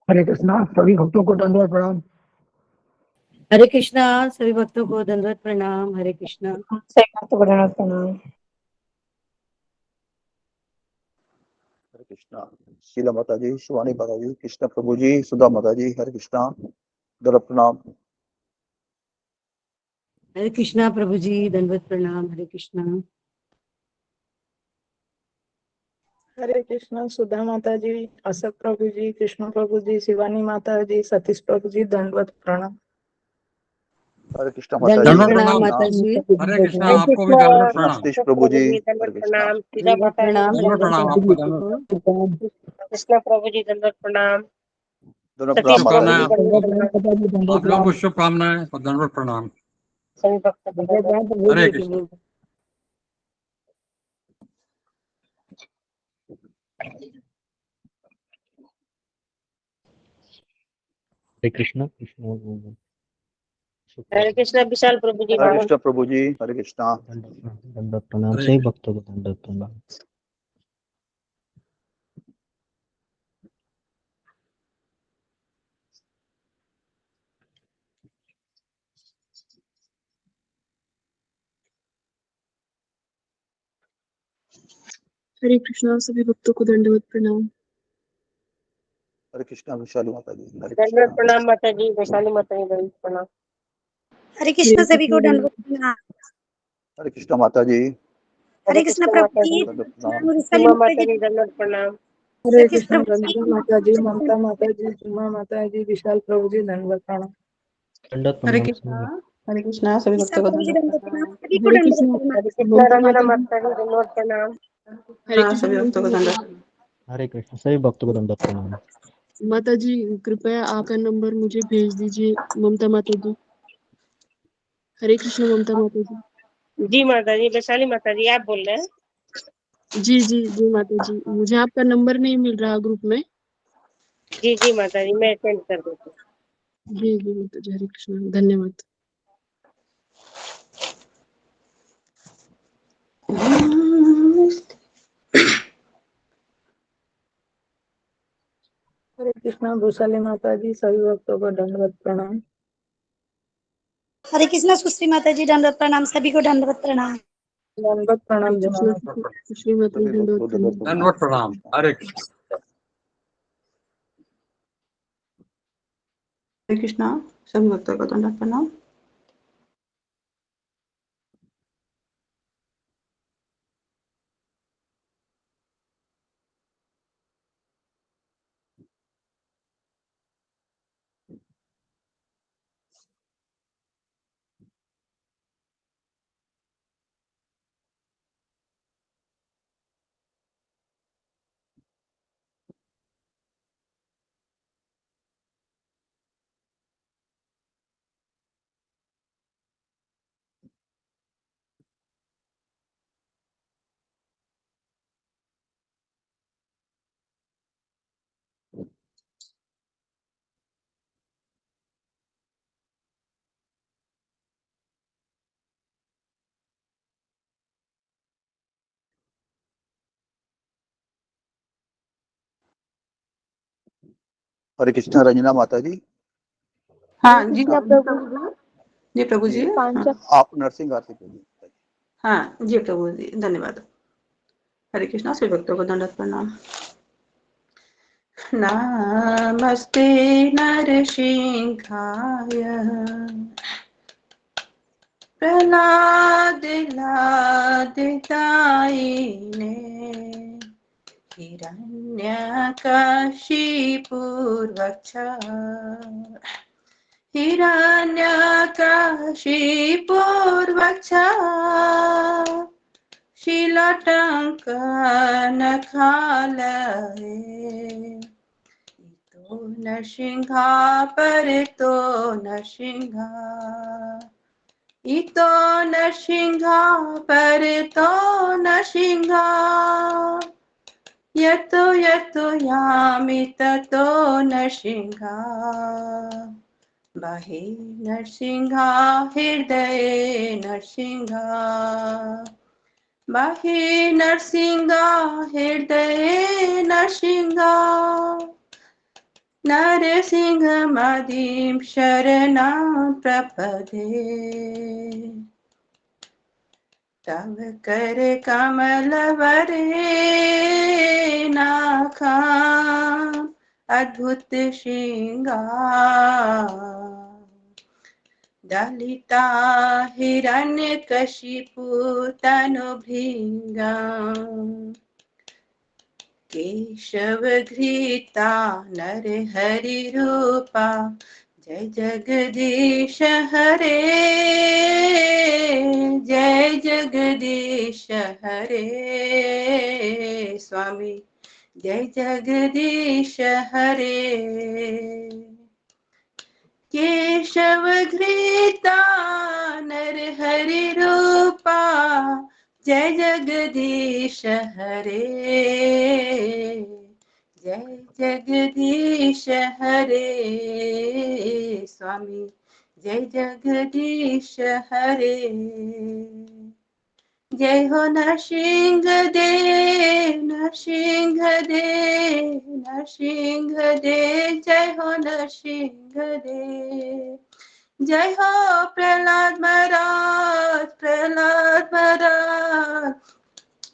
हरे कृष्णा, सभी भक्तों को दंडवत प्रणाम। हरे कृष्णा, सभी भक्तों को दंडवत प्रणाम। हरे कृष्णा, सभी भक्तों को दंडवत प्रणाम। हरे कृष्णा, शीला माता जी, शिवानी माता जी, कृष्ण प्रभु जी, सुधा माता जी, हरे कृष्णा, दंडवत प्रणाम। हरे कृष्णा प्रभु जी, दंडवत प्रणाम। हरे कृष्णा, हरे कृष्णा, सुधा माता जी, अशोक प्रभु जी, कृष्ण प्रभु जी, शिवानी माता जी, सतीश प्रभु जी, दंडवत प्रणाम। हरे कृष्णा माता जी, दंडवत हरे प्रणाम कृष्णा, माता जी। हरे कृष्णा, आपको भी दंडवत प्रणाम। सतीश प्रभु जी, हरे कृष्णा, दंडवत प्रणाम। दंडवत प्रणाम, आपको दंडवत। कृष्ण प्रभु जी, दंडवत प्रणाम। दंडवत प्रणाम माता शुभकामनाएं, जी। आप लोगों को शुभकामनाएं और दंडवत प्रणाम। सभी भक्तों को दंडवत। हरे कृष्ण। हरे कृष्ण। हरे कृष्णा, विशाल प्रभु जी, हरे कृष्ण प्रभु जी, हरे कृष्णा, दंडवत प्रणाम। हरे सभी कृष्ण। भक्तों को दंडवत प्रणाम। हरे कृष्णा, सभी भक्तों को दंडवत प्रणाम। हरे कृष्णा, विशाली माता जी, हरे दंडवत कृष्णा, प्रणाम माता जी, वैशाली माता जी, दंडवत प्रणाम। हरे कृष्णा, सभी को दंडवत प्रणाम। हरे कृष्णा माता जी, हरे कृष्णा प्रभु जी, दंडवत प्रणाम। वैशाली उमा माता माता जी, जी, दंडवत प्रणाम। हरे सतीश कृष्ण, प्रभु जी, रंजना माता जी, ममता माता जी, उमा माता जी, विशाल प्रभु जी, दंडवत प्रणाम। दंडवत हरे प्रणाम। कृष्णा, हरे कृष्णा, सभी ईशा भक्तों को प्रभु जी दंडवत दंडवत प्रणाम। प्रणाम। सभी को हरे दंडवत कृष्ण, प्रणाम। हरे कृष्ण, रंजना माता जी, दंडवत प्रणाम। हाँ, सभी भक्तों को दंडवत प्रणाम। हरे कृष्ण, सभी भक्तों को दंडवत प्रणाम। माता जी, कृपया आपका नंबर मुझे भेज दीजिए। ममता माता जी। हरे कृष्ण, ममता माता जी। जी माता जी, वैशाली माता जी, आप बोल रहे हैं? जी जी जी माता जी, मुझे आपका नंबर नहीं मिल रहा ग्रुप में। जी जी माता जी, मैं सेंड कर देती हूँ। जी जी माता जी, हरे कृष्ण, धन्यवाद। हरे कृष्णा, वैशाली माता जी, सभी भक्तों को दंडवत प्रणाम। हरे कृष्णा, सुश्री माता जी, दंडवत प्रणाम। सभी को दंडवत प्रणाम। दंडवत हरे प्रणाम जमा कृष्ण, माता जी। सुश्री माता जी, सभी दंडवत भक्तों को प्रणाम। दंडवत प्रणाम। दंडवत प्रणाम। हरे कृष्ण। हरे कृष्णा, सभी भक्तों को दंडवत प्रणाम। हरे कृष्णा, रंजना माता जी। हाँ जी, आप प्रभु जी, प्रभु जी, हाँ, आप नरसिंह आरती कीजिए। हाँ जी प्रभु जी, धन्यवाद। हरे कृष्णा, सभी भक्तों को दंडवत प्रणाम। नमस्ते नरसिंहाय, प्रह्लादितायिने, हिरण्यकशिपूर्वक्ष, हिरण्यकशिपूर्वक्ष, शीलटङ्कनखालये, इतो नरसिंहा परितो नरसिंहा, इतो नरसिंहा परितो नरसिंहा, यतो यतो यामि ततो नरसिंहा, बाहे नरसिंहा हृदये नरसिंहा, बाहे नरसिंहा हृदये नरसिंहा, नरसिंहमदिं शरणं प्रपदे तव कर कमलवरे नाखां अद्भुत श्रृंगार दलिता हिरण्यकशिपु तनुभृंगा केशवघृता नरहरि रूपा जय जगदीश हरे जय जगदीश हरे स्वामी जय जगदीश हरे केशवघृता नरहरि रूपा जय जगदीश हरे जय जगदीश हरे स्वामी जय जगदीश हरे जय हो नरसिंहदेव नरसिंहदेव नरसिंहदेव जय हो नरसिंहदेव जय हो प्रहलाद महाराज प्रहलाद महाराज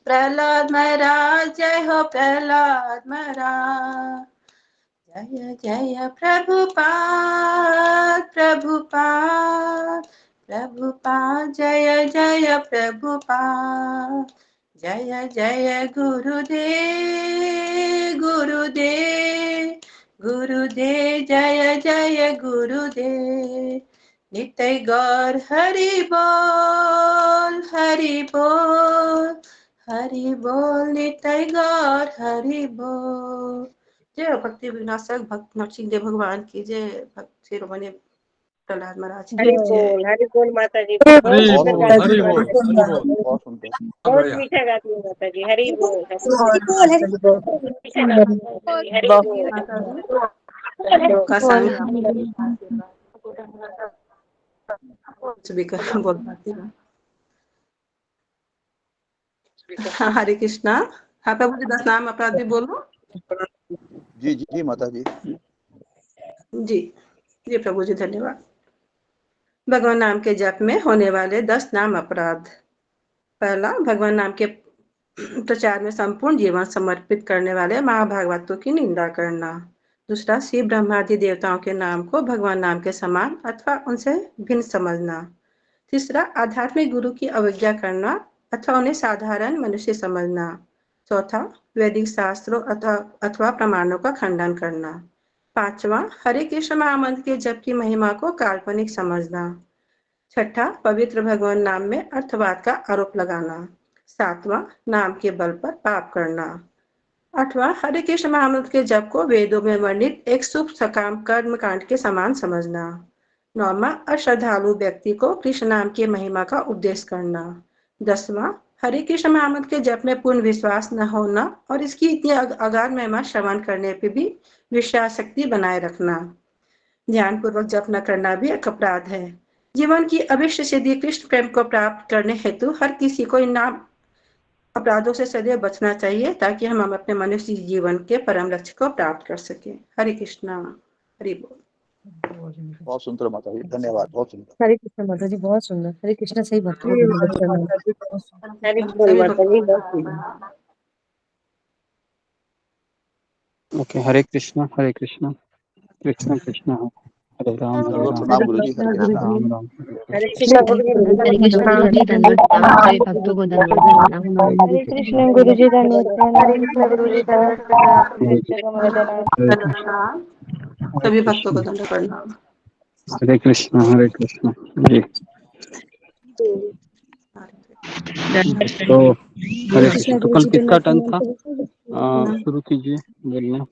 प्रहलाद महाराज जय हो प्रहलाद महाराज जय जय प्रभुपाद प्रभुपाद प्रभुपाद जय जय प्रभुपाद जय जय गुरुदेव गुरुदेव गुरुदेव जय जय गुरुदेव नित्य गौर हरि बोल हरि बोल हरि बोल नित्य गौर हरि बोल। जय भक्ति विनाशक भक्त नरसिंहदेव भगवान की जय। भक्त शिरोमणि प्रहलाद महाराज की जय। हरि बोल माता जी। हरि बहुत सुंदर बोल गाती हरि हैं बोल माता जी। हरि बोल बहुत सुंदर। बहुत बढ़िया। मीठा गाती है माता जी। हरि बोल हरि बोल। हरि बोल हरि मीठा गाती है माता जी। हरि बोल माता जी का संग कुछ भी कर बोल पाती हूँ। हाँ, हरे कृष्णा। हाँ प्रभु जी 10 नाम अपराध भी बोलो। जी जी जी माता जी। जी जी प्रभु जी धन्यवाद। भगवान नाम के जप में होने वाले 10 नाम अपराध। पहला, भगवान नाम के प्रचार में संपूर्ण जीवन समर्पित करने वाले महाभागवतों की निंदा करना। दूसरा, शिव ब्रह्मादि देवताओं के नाम को भगवान नाम के समान अथवा उनसे भिन्न समझना। तीसरा, आध्यात्मिक गुरु की अवज्ञा करना अथवा उन्हें साधारण मनुष्य समझना। चौथा, वैदिक शास्त्रों अथवा प्रमाणों का खंडन करना। पांचवा, हरे कृष्ण महामंत्र के जप की महिमा को काल्पनिक समझना। छठा, पवित्र भगवान नाम में अर्थवाद का आरोप लगाना। सातवां, नाम के बल पर पाप करना। आठवां, हरे कृष्ण महामंत्र के जप को वेदों में वर्णित एक शुभ सकाम कर्म कांड के समान समझना। नौवां, अश्रद्धालु व्यक्ति को कृष्ण नाम की महिमा का उपदेश करना। 10वां, हरे कृष्ण महामंत्र के जप में पूर्ण विश्वास न होना और इसकी इतनी अगाध महिमा श्रवण करने पर भी विश्वास शक्ति बनाए रखना। ध्यान पूर्वक जप न करना भी एक अपराध है। जीवन की अभिष्ट सिद्धि कृष्ण प्रेम को प्राप्त करने हेतु हर किसी को इन नाम अपराधों से सदैव बचना चाहिए ताकि हम अपने मनुष्य जीवन के परम लक्ष्य को प्राप्त कर सके। हरे कृष्णा। हरि बोल। बहुत सुंदर माता जी, धन्यवाद। बहुत सुंदर। हरे कृष्ण माता जी बहुत सुंदर। हरे कृष्ण सही भक्त को धन्यवाद प्रणाम। हरि बोल सभी माता जी बहुत भक्तों सुंदर। ओके, हरे कृष्णा कृष्ण कृष्ण हरे राम दंडवत प्रणाम गुरु जी। हरे कृष्णा। राम राम हरे कृष्ण गुरु जी हरे कृष्ण गुरु जी धन्यवाद प्रणाम सभी भक्तों को धन्यवाद प्रणाम। हरे कृष्ण गुरु जी धन्यवाद प्रणाम। गुरु जी धन्यवाद प्रणाम। सभी भक्तों को दंड प्रणाम। हरे कृष्ण जी। तो हरे कृष्ण। तो कल किसका टर्न था? शुरू कीजिए बोलना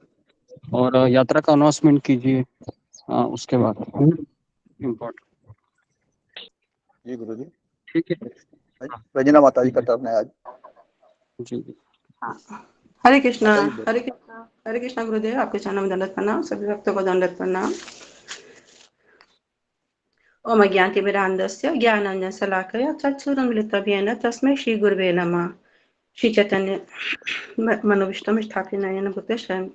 और यात्रा का अनाउंसमेंट कीजिए उसके बाद। इम्पोर्टेंट। जी गुरु जी। ठीक है। रंजना माता जी का टर्न है आज। जी जी। हरे कृष्णा। माता जी बोलिए। हरे कृष्णा। हरे कृष्णा गुरुदेव, आपके चरणों में दंडवत प्रणाम। सभी भक्तों को दंडवत प्रणाम। ओम अज्ञानतिमिरान्धस्य ज्ञानाञ्जनशलाकया चक्षुरुन्मिलितमेन तस्मै श्री गुरुवे नमः। श्री चैतन्य मनोविष्टम स्थापित नयन भूते स्वयं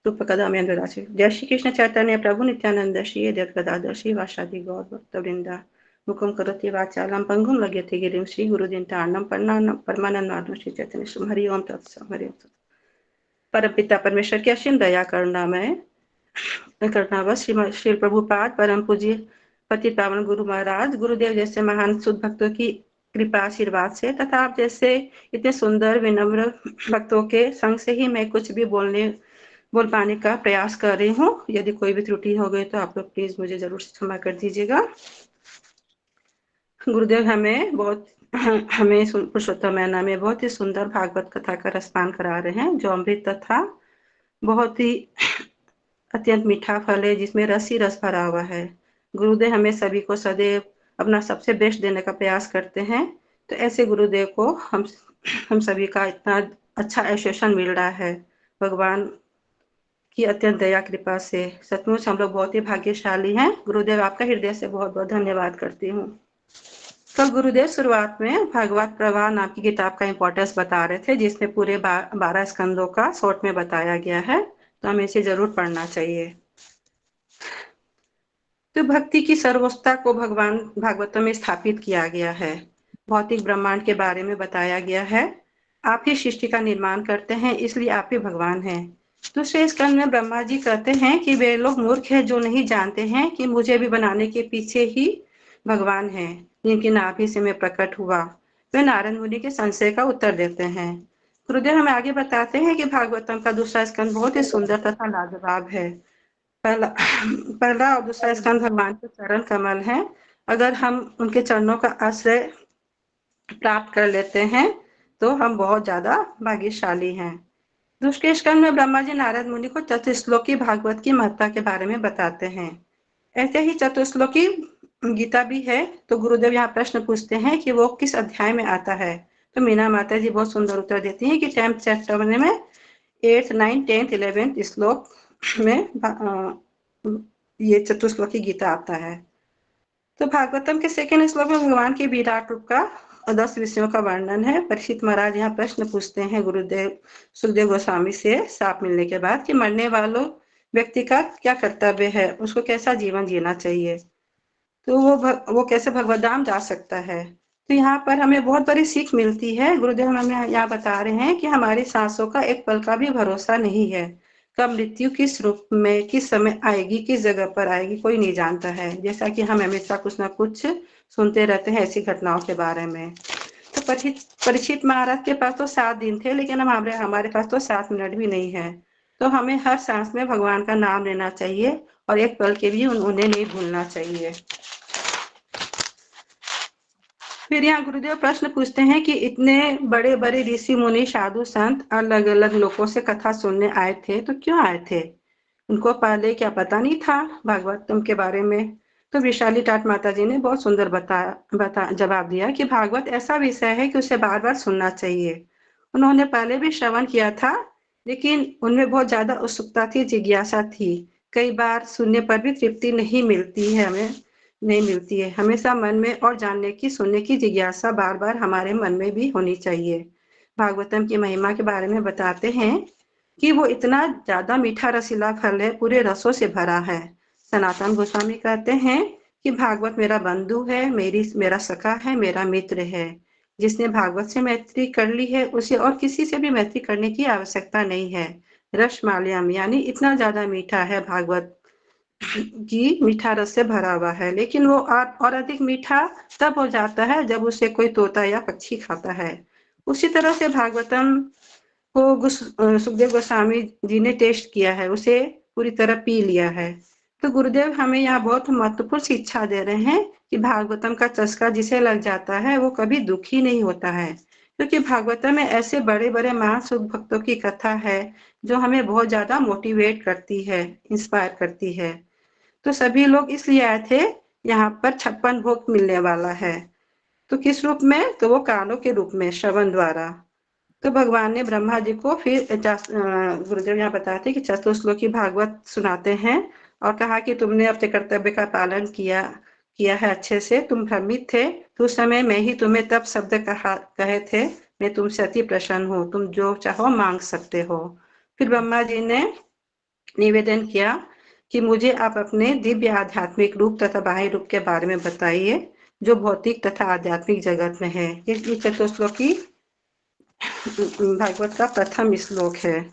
रूपकदामयन विराजे। जय श्री कृष्ण चैतन्य प्रभु नित्यानंद श्री अद्वैत गदाधर श्री वासादि गौर भक्तवृंदा मुखम करोति वाचालम पंगुम लग्यते गिरिं श्री गुरुदीन तारणम परमानंद श्री चैतन्य श्री हरि ओम तत्सम हरि ओम तत्सम। परमपिता परमेश्वर की असीम दया करनावश श्री प्रभुपाद परम पूज्य पति पावन गुरु महाराज गुरुदेव जैसे महान शुद्ध भक्तों की कृपा आशीर्वाद से तथा आप जैसे इतने सुंदर विनम्र भक्तों के संग से ही मैं कुछ भी बोल पाने का प्रयास कर रही हूँ। यदि कोई भी त्रुटि हो गई तो आप लोग प्लीज मुझे जरूर क्षमा कर दीजिएगा। गुरुदेव हमें पुरुषोत्तम महीना में बहुत ही सुंदर भागवत कथा का रसपान करा रहे हैं, जो अमृत तथा बहुत ही अत्यंत मीठा फल है, जिसमें रस ही रस भरा हुआ है। गुरुदेव हमें सभी को सदैव अपना सबसे बेस्ट देने का प्रयास करते हैं, तो ऐसे गुरुदेव को हम सभी का इतना अच्छा एसोसिएशन मिल रहा है भगवान की अत्यंत दया कृपा से। सचमुच हम लोग बहुत ही भाग्यशाली हैं। गुरुदेव आपका हृदय से बहुत बहुत धन्यवाद करती हूँ। कल गुरुदेव शुरुआत में भागवत प्रवाह नाम की किताब का इम्पोर्टेंस बता रहे थे, जिसमें पूरे 12 स्कंदों का शॉर्ट में बताया गया है, तो हमें इसे जरूर पढ़ना चाहिए। तो भक्ति की सर्वोच्चता को भगवान भागवतों में स्थापित किया गया है। भौतिक ब्रह्मांड के बारे में बताया गया है। आप ही सृष्टि का निर्माण करते हैं, इसलिए आप ही भगवान हैं। दूसरे स्कंद में ब्रह्मा जी कहते हैं कि वे लोग मूर्ख हैं जो नहीं जानते हैं कि मुझे भी बनाने के पीछे ही भगवान है, जिनकी नाभि से मैं प्रकट हुआ। वे नारद मुनि के संशय का उत्तर देते हैं। गुरुदेव हमें आगे बताते हैं कि भागवतम का दूसरा स्कंद बहुत ही सुंदर तथा लाजवाब है। पहला और दूसरा स्कंद भगवान के चरण कमल है। अगर हम उनके चरणों का आश्रय प्राप्त कर लेते हैं तो हम बहुत ज्यादा भाग्यशाली हैं। दूसरे स्कंद में ब्रह्मा जी नारद मुनि को चतुश्लोकी भागवत की महत्ता के बारे में बताते हैं। ऐसे ही चतुश्लोकी गीता भी है। तो गुरुदेव यहाँ प्रश्न पूछते हैं कि वो किस अध्याय में आता है। तो मीना माता जी बहुत सुंदर उत्तर देती हैं कि 10th चैप्टर में 8th, 9th, 10th, 11th श्लोक में ये चतुश्लोकी गीता आता है। तो भागवतम के सेकेंड श्लोक में भगवान के विराट रूप का 10 विषयों का वर्णन है। परीक्षित महाराज यहाँ प्रश्न पूछते हैं गुरुदेव सुखदेव गोस्वामी से साप मिलने के बाद कि मरने वालों व्यक्ति का क्या कर्तव्य है, उसको कैसा जीवन जीना चाहिए, तो वो कैसे भगवत धाम जा सकता है। तो यहाँ पर हमें बहुत बड़ी सीख मिलती है। गुरुदेव हमें यहाँ बता रहे हैं कि हमारी सांसों का एक पल का भी भरोसा नहीं है। कब मृत्यु किस रूप में किस समय आएगी, किस जगह पर आएगी, कोई नहीं जानता है। जैसा कि हम हमेशा कुछ ना कुछ सुनते रहते हैं ऐसी घटनाओं के बारे में। तो परीक्षित महाराज के पास तो 7 दिन थे, लेकिन हमारे पास तो 7 मिनट भी नहीं है। तो हमें हर सांस में भगवान का नाम लेना चाहिए और एक पल के भी उन्हें नहीं भूलना चाहिए। फिर यहाँ गुरुदेव प्रश्न पूछते हैं कि इतने बड़े बड़े ऋषि मुनि साधु संत अलग अलग लोगों से कथा सुनने आए थे, तो क्यों आए थे? उनको पहले क्या पता नहीं था भागवतम के बारे में? तो विशाली टाट माता जी ने बहुत सुंदर जवाब दिया कि भागवत ऐसा विषय है कि उसे बार बार सुनना चाहिए। उन्होंने पहले भी श्रवण किया था, लेकिन उनमें बहुत ज्यादा उत्सुकता थी, जिज्ञासा थी। कई बार सुनने पर भी तृप्ति नहीं मिलती है। हमेशा मन में और जानने की सुनने की जिज्ञासा बार बार हमारे मन में भी होनी चाहिए। भागवतम की महिमा के बारे में बताते हैं कि वो इतना ज्यादा मीठा रसीला फल है, पूरे रसों से भरा है। सनातन गोस्वामी कहते हैं कि भागवत मेरा बंधु है, मेरा सखा है, मेरा मित्र है। जिसने भागवत से मैत्री कर ली है उसे और किसी से भी मैत्री करने की आवश्यकता नहीं है। रस माल्यम यानी इतना ज्यादा मीठा है भागवत की, मीठा रस से भरा हुआ है। लेकिन वो और अधिक मीठा तब हो जाता है जब उसे कोई तोता या पक्षी खाता है। उसी तरह से भागवतम को सुखदेव गोस्वामी जी ने टेस्ट किया है, उसे पूरी तरह पी लिया है। तो गुरुदेव हमें यहाँ बहुत महत्वपूर्ण शिक्षा दे रहे हैं कि भागवतम का चस्का जिसे लग जाता है वो कभी दुखी नहीं होता है, क्योंकि भागवतम में ऐसे बड़े बड़े महान शुद्ध भक्तों की कथा है जो हमें बहुत ज्यादा मोटिवेट करती है, इंस्पायर करती है। तो सभी लोग इसलिए आए थे, यहाँ पर 56 भोग मिलने वाला है। तो किस रूप में? तो वो कानों के रूप में, श्रवण द्वारा। तो भगवान ने ब्रह्मा जी को फिर गुरुदेव यहाँ बताते कि चतुश्लोकी भागवत सुनाते हैं और कहा कि तुमने अपने कर्तव्य का पालन किया है अच्छे से, तुम भ्रमित थे, तो उस समय मैं ही तुम्हें तब शब्द कहे थे, मैं तुमसे अति प्रसन्न हूँ, तुम जो चाहो मांग सकते हो। फिर ब्रह्मा जी ने निवेदन किया कि मुझे आप अपने दिव्य आध्यात्मिक रूप तथा बाह्य रूप के बारे में बताइए जो भौतिक तथा आध्यात्मिक जगत में है। ये चतुश्लोकी भागवत का प्रथम श्लोक है।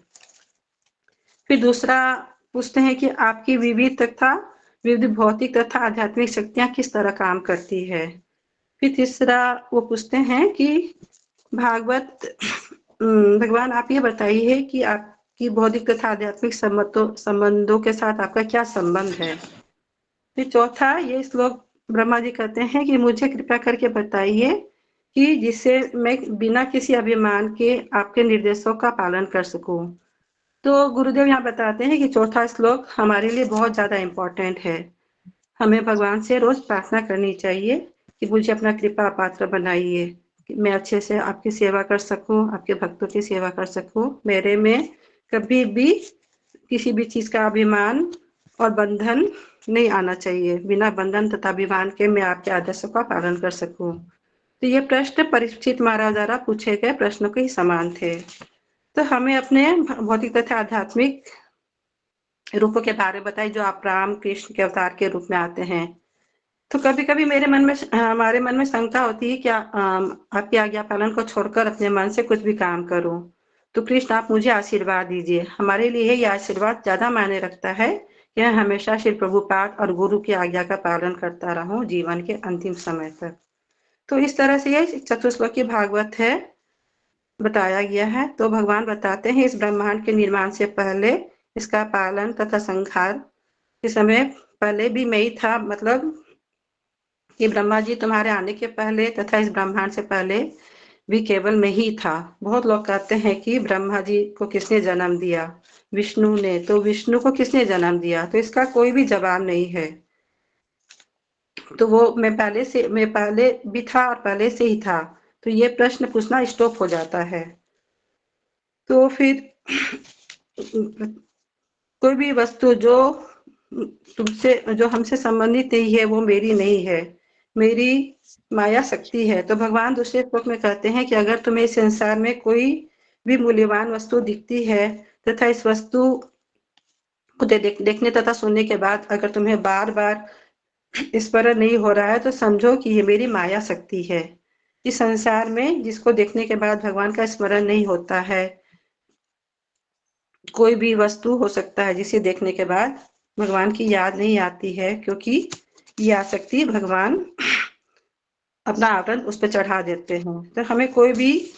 फिर दूसरा पूछते हैं कि आपकी विविध भौतिक तथा आध्यात्मिक शक्तियां किस तरह काम करती है। फिर तीसरा वो पूछते हैं कि भगवान आप ये बताइए कि आपकी भौतिक तथा आध्यात्मिक संबंधों के साथ आपका क्या संबंध है। फिर चौथा ये श्लोक ब्रह्मा जी कहते हैं कि मुझे कृपया करके बताइए कि जिससे मैं बिना किसी अभिमान के आपके निर्देशों का पालन कर सकूं। तो गुरुदेव यहाँ बताते हैं कि चौथा श्लोक हमारे लिए बहुत ज्यादा इम्पोर्टेंट है। हमें भगवान से रोज प्रार्थना करनी चाहिए कि मुझे अपना कृपा पात्र बनाइए कि मैं अच्छे से आपकी सेवा कर सकूं, आपके भक्तों की सेवा कर सकूं। मेरे में कभी भी किसी भी चीज का अभिमान और बंधन नहीं आना चाहिए। बिना बंधन तथा अभिमान के मैं आपके आदेशों का पालन कर सकूं। तो ये प्रश्न परीक्षित महाराज द्वारा पूछे गए प्रश्नों के ही समान थे। तो हमें अपने भौतिक तथा आध्यात्मिक रूपों के बारे में बताइए जो आप राम कृष्ण के अवतार के रूप में आते हैं। तो कभी कभी हमारे मन में शंका होती है कि आपकी आज्ञा पालन को छोड़कर अपने मन से कुछ भी काम करूं। तो कृष्ण आप मुझे आशीर्वाद दीजिए। हमारे लिए ये आशीर्वाद ज्यादा मायने रखता है कि मैं हमेशा श्री प्रभुपाद और गुरु की आज्ञा का पालन करता रहूं जीवन के अंतिम समय तक। तो इस तरह से ये चतुश्लोकी भागवत है बताया गया है। तो भगवान बताते हैं इस ब्रह्मांड के निर्माण से पहले इसका पालन तथा संहार के समय पहले भी मैं ही था। मतलब कि ब्रह्मा जी तुम्हारे आने के पहले तथा इस ब्रह्मांड से पहले भी केवल मैं ही था। बहुत लोग कहते हैं कि ब्रह्मा जी को किसने जन्म दिया, विष्णु ने। तो विष्णु को किसने जन्म दिया, तो इसका कोई भी जवाब नहीं है। तो वो मैं पहले भी था और पहले से ही था। तो ये प्रश्न पूछना स्टॉप हो जाता है। तो फिर कोई भी वस्तु जो हमसे संबंधित नहीं है वो मेरी नहीं है, मेरी माया शक्ति है। तो भगवान दूसरे श्लोक में कहते हैं कि अगर तुम्हें इस संसार में कोई भी मूल्यवान वस्तु दिखती है तथा इस वस्तु को देखने तथा सुनने के बाद अगर तुम्हें बार बार स्मरण नहीं हो रहा है तो समझो कि ये मेरी माया शक्ति है। इस संसार में जिसको देखने के बाद भगवान का स्मरण नहीं होता है, कोई भी वस्तु हो सकता है जिसे देखने के बाद भगवान की याद नहीं आती है, क्योंकि ये आसक्ति भगवान अपना आवरण उस पर चढ़ा देते हैं। तो हमें कोई भी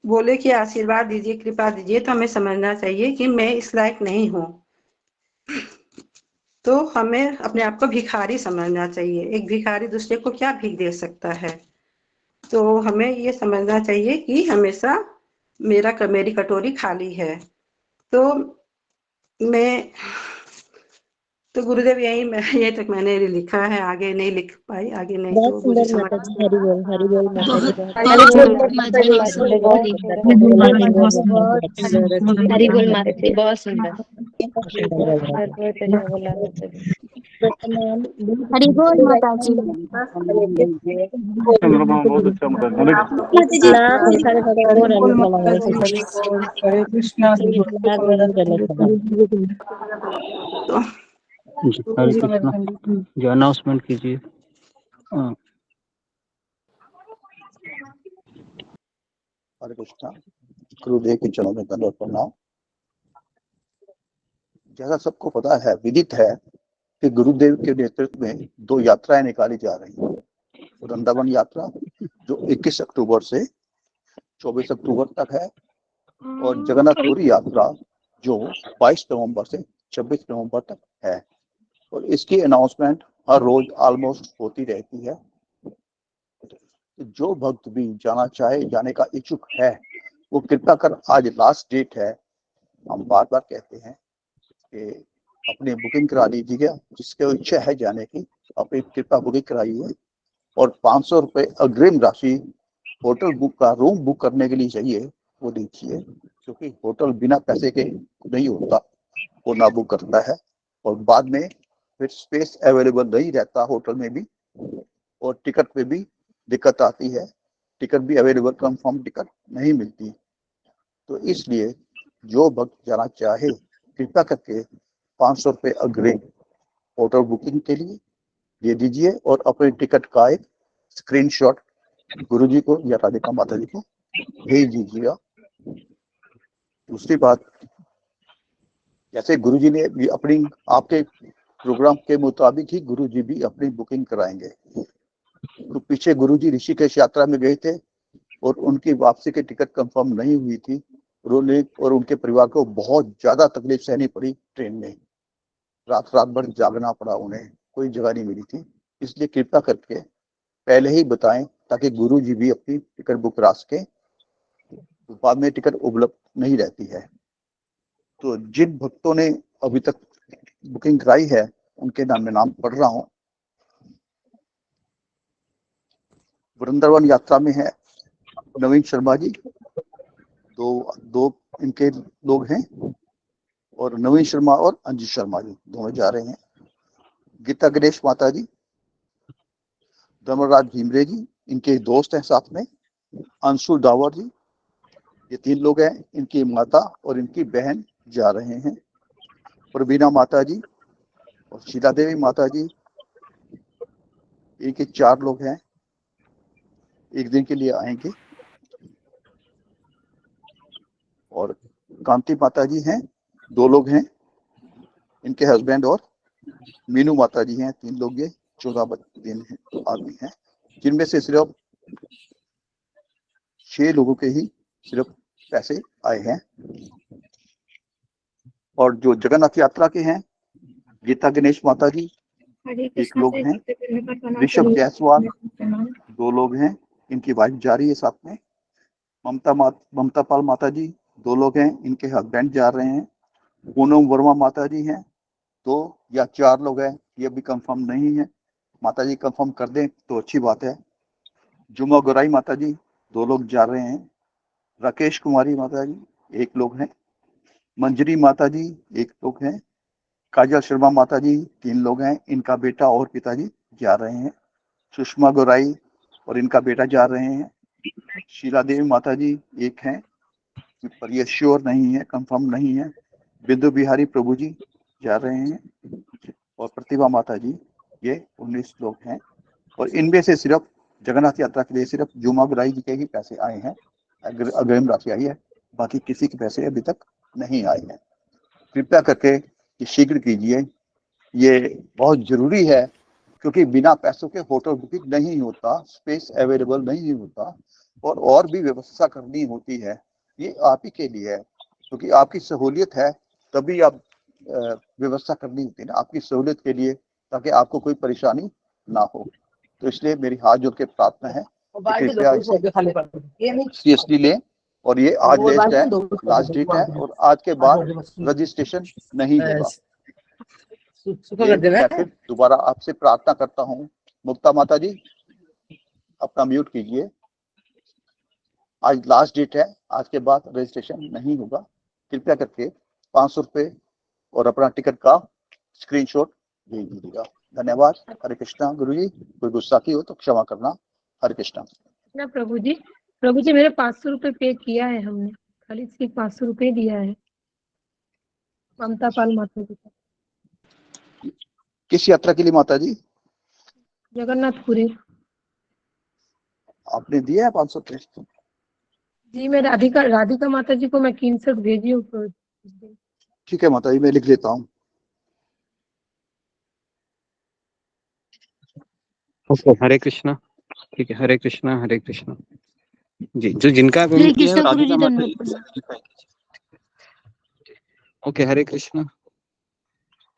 बोले कि आशीर्वाद दीजिए, कृपा दीजिए, तो हमें समझना चाहिए कि मैं इस लायक नहीं हूँ। तो हमें अपने आप को भिखारी समझना चाहिए। एक भिखारी दूसरे को क्या भीख दे सकता है। तो हमें ये समझना चाहिए कि हमेशा मेरी कटोरी खाली है। तो गुरुदेव यही तक मैंने लिखा है, आगे नहीं लिख पाई। आगे नहीं बहुत तो मुझे सुंदर समझ माता जी, हरि बोल माता जी, बहुत बहुत सुंदर सुंदर माता जी, बहुत सुंदर। हरि बोल माता जी, बहुत सुंदर। हरि बोल माता जी। चंद्रमा बहुत अच्छा मतलब हरे माता जी हरे कृष्णा कृष्णा जो अनाउंसमेंट कीजिए। हरे कृष्णा। गुरुदेव के चरणों में दंडवत प्रणाम। जैसा सबको पता है, विदित है कि गुरुदेव के नेतृत्व में 2 यात्राएं निकाली जा रही हैं। वृंदावन यात्रा जो 21 अक्टूबर से 24 अक्टूबर तक है, और जगन्नाथपुरी यात्रा जो 22 नवंबर से 26 नवंबर तक है। और इसकी अनाउंसमेंट हर रोज ऑलमोस्ट होती रहती है। जो भक्त भी जाना चाहे, जाने का इच्छुक है, वो कृपा कर, आज लास्ट डेट है। हम बार बार कहते हैं कि अपनी बुकिंग करा लीजिएगा। जिसके इच्छा है जाने की, अपनी कृपा बुकिंग कराइए। और 500 रुपये अग्रिम राशि होटल बुक का, रूम बुक करने के लिए चाहिए, वो दीजिए। क्योंकि होटल बिना पैसे के नहीं होता, वो ना बुक करता है। और बाद में फिर स्पेस अवेलेबल नहीं रहता होटल में भी, और टिकट पे भी दिक्कत आती है। टिकट भी अवेलेबल, कंफर्म टिकट नहीं मिलती। तो इसलिए जो भक्त जाना चाहे, कृपा करके ₹500 अग्रिम होटल बुकिंग के लिए दे दीजिए और अपने टिकट का एक स्क्रीनशॉट गुरुजी को या राधिका माता जी को भेज दीजिएगा। दूसरी बात, जैसे गुरुजी ने भी अपनी आपके प्रोग्राम के मुताबिक ही गुरुजी भी अपनी बुकिंग कराएंगे। तो पीछे गुरुजी ऋषिकेश यात्रा में गए थे और उनकी वापसी की टिकट कंफर्म नहीं हुई थी और उनके परिवार को बहुत ज्यादा तकलीफ सहनी पड़ी ट्रेन में। रात रात भर जागना पड़ा उन्हें, कोई जगह नहीं मिली थी। इसलिए कृपया करके पहले ही बताएं ताकि गुरु जी भी अपनी टिकट बुक करा सके। बाद में टिकट उपलब्ध नहीं रहती है। तो जिन भक्तों ने अभी तक बुकिंग कराई है उनके नाम में नाम पढ़ रहा हूं। वृंदावन यात्रा में है नवीन शर्मा जी, दो इनके लोग हैं, और नवीन शर्मा और अंजू शर्मा जी दोनों जा रहे हैं। गीता गणेश माता जी, धर्मराज भीमरे जी, इनके दोस्त हैं साथ में। अंशु डावर जी, ये 3 लोग हैं, इनकी माता और इनकी बहन जा रहे हैं। प्रवीणा माता जी और शीला देवी माता जी, इनके 4 लोग हैं, एक दिन के लिए आएंगे। और कांति माता जी हैं, 2 लोग हैं, इनके हस्बैंड, और मीनू माता जी हैं, 3 लोग। ये 14 दिन आदमी हैं, जिनमें से सिर्फ 6 लोगों के ही सिर्फ पैसे आए हैं। और जो जगन्नाथ यात्रा के हैं, गीता गणेश माता जी 1 लोग हैं, ऋषभ जायसवाल 2 लोग हैं, इनकी वाइफ जा रही है साथ में। ममता पाल माता जी 2 लोग हैं, इनके हस्बैंड जा रहे हैं। पूनम वर्मा माता जी हैं, 2 या 4 लोग हैं, ये भी कंफर्म नहीं है। माता जी कंफर्म कर दें तो अच्छी बात है। जुमा गोराई माता जी 2 लोग जा रहे हैं। राकेश कुमारी माता जी 1 लोग हैं। मंजरी माता जी 1 लोग हैं। काजल शर्मा माता जी 3 लोग हैं, इनका बेटा और पिताजी जा रहे हैं। सुषमा गोराई और इनका बेटा जा रहे हैं। शीला देवी माता जी 1 हैं, पर ये श्योर नहीं है, कंफर्म नहीं है। बिंदु बिहारी प्रभु जी जा रहे हैं। और प्रतिभा माता जी, ये 19 लोग हैं। और इनमें से सिर्फ जगन्नाथ यात्रा के लिए सिर्फ जुमा गोराई जी के ही पैसे आए हैं, अग्रिम राशि आई है, बाकी किसी के पैसे अभी तक नहीं आए हैं। कृपया करके ये शीघ्र कीजिए, ये बहुत जरूरी है, क्योंकि बिना पैसों के होटल बुकिंग नहीं होता, स्पेस अवेलेबल नहीं होता, और भी व्यवस्था करनी होती है। ये आप ही के लिए है, क्योंकि आपकी सहूलियत है तभी आप व्यवस्था करनी होती है ना, आपकी सहूलियत के लिए, ताकि आपको कोई परेशानी ना हो। तो इसलिए मेरी हाथ जोड़ के प्रार्थना है सीरियसली लें। और ये आज लास्ट डेट है, और आज के बाद रजिस्ट्रेशन नहीं होगा। फिर दोबारा आपसे प्रार्थना करता हूँ, मुक्ता माता जी अपना म्यूट कीजिए। आज लास्ट डेट है, आज के बाद रजिस्ट्रेशन नहीं होगा। कृपया करके ₹500 और अपना टिकट का स्क्रीनशॉट भेज दीजिएगा। धन्यवाद। हरे कृष्णा। गुरु जी, कोई गुस्सा की हो तो क्षमा करना। हरे कृष्णा। ना प्रभु जी मेरे 500 रुपए पे किया है हमने, खाली सिर्फ 500 रुपए दिया है ममता पाल माता जी को। किस यात्रा के लिए माता जी? जगन्नाथपुरी। आपने दिया है 500? जी मैं राधिका माता जी को मैं स्क्रीनशॉट भेजी हूँ। ठीक है माता जी, मैं लिख लेता हूँ। ओके, हरे कृष्णा। ठीक है, हरे कृष्णा हरे कृष्णा जी। जो जिनका पेमेंट किया है राधिका माता जी। ओके, हरे कृष्णा।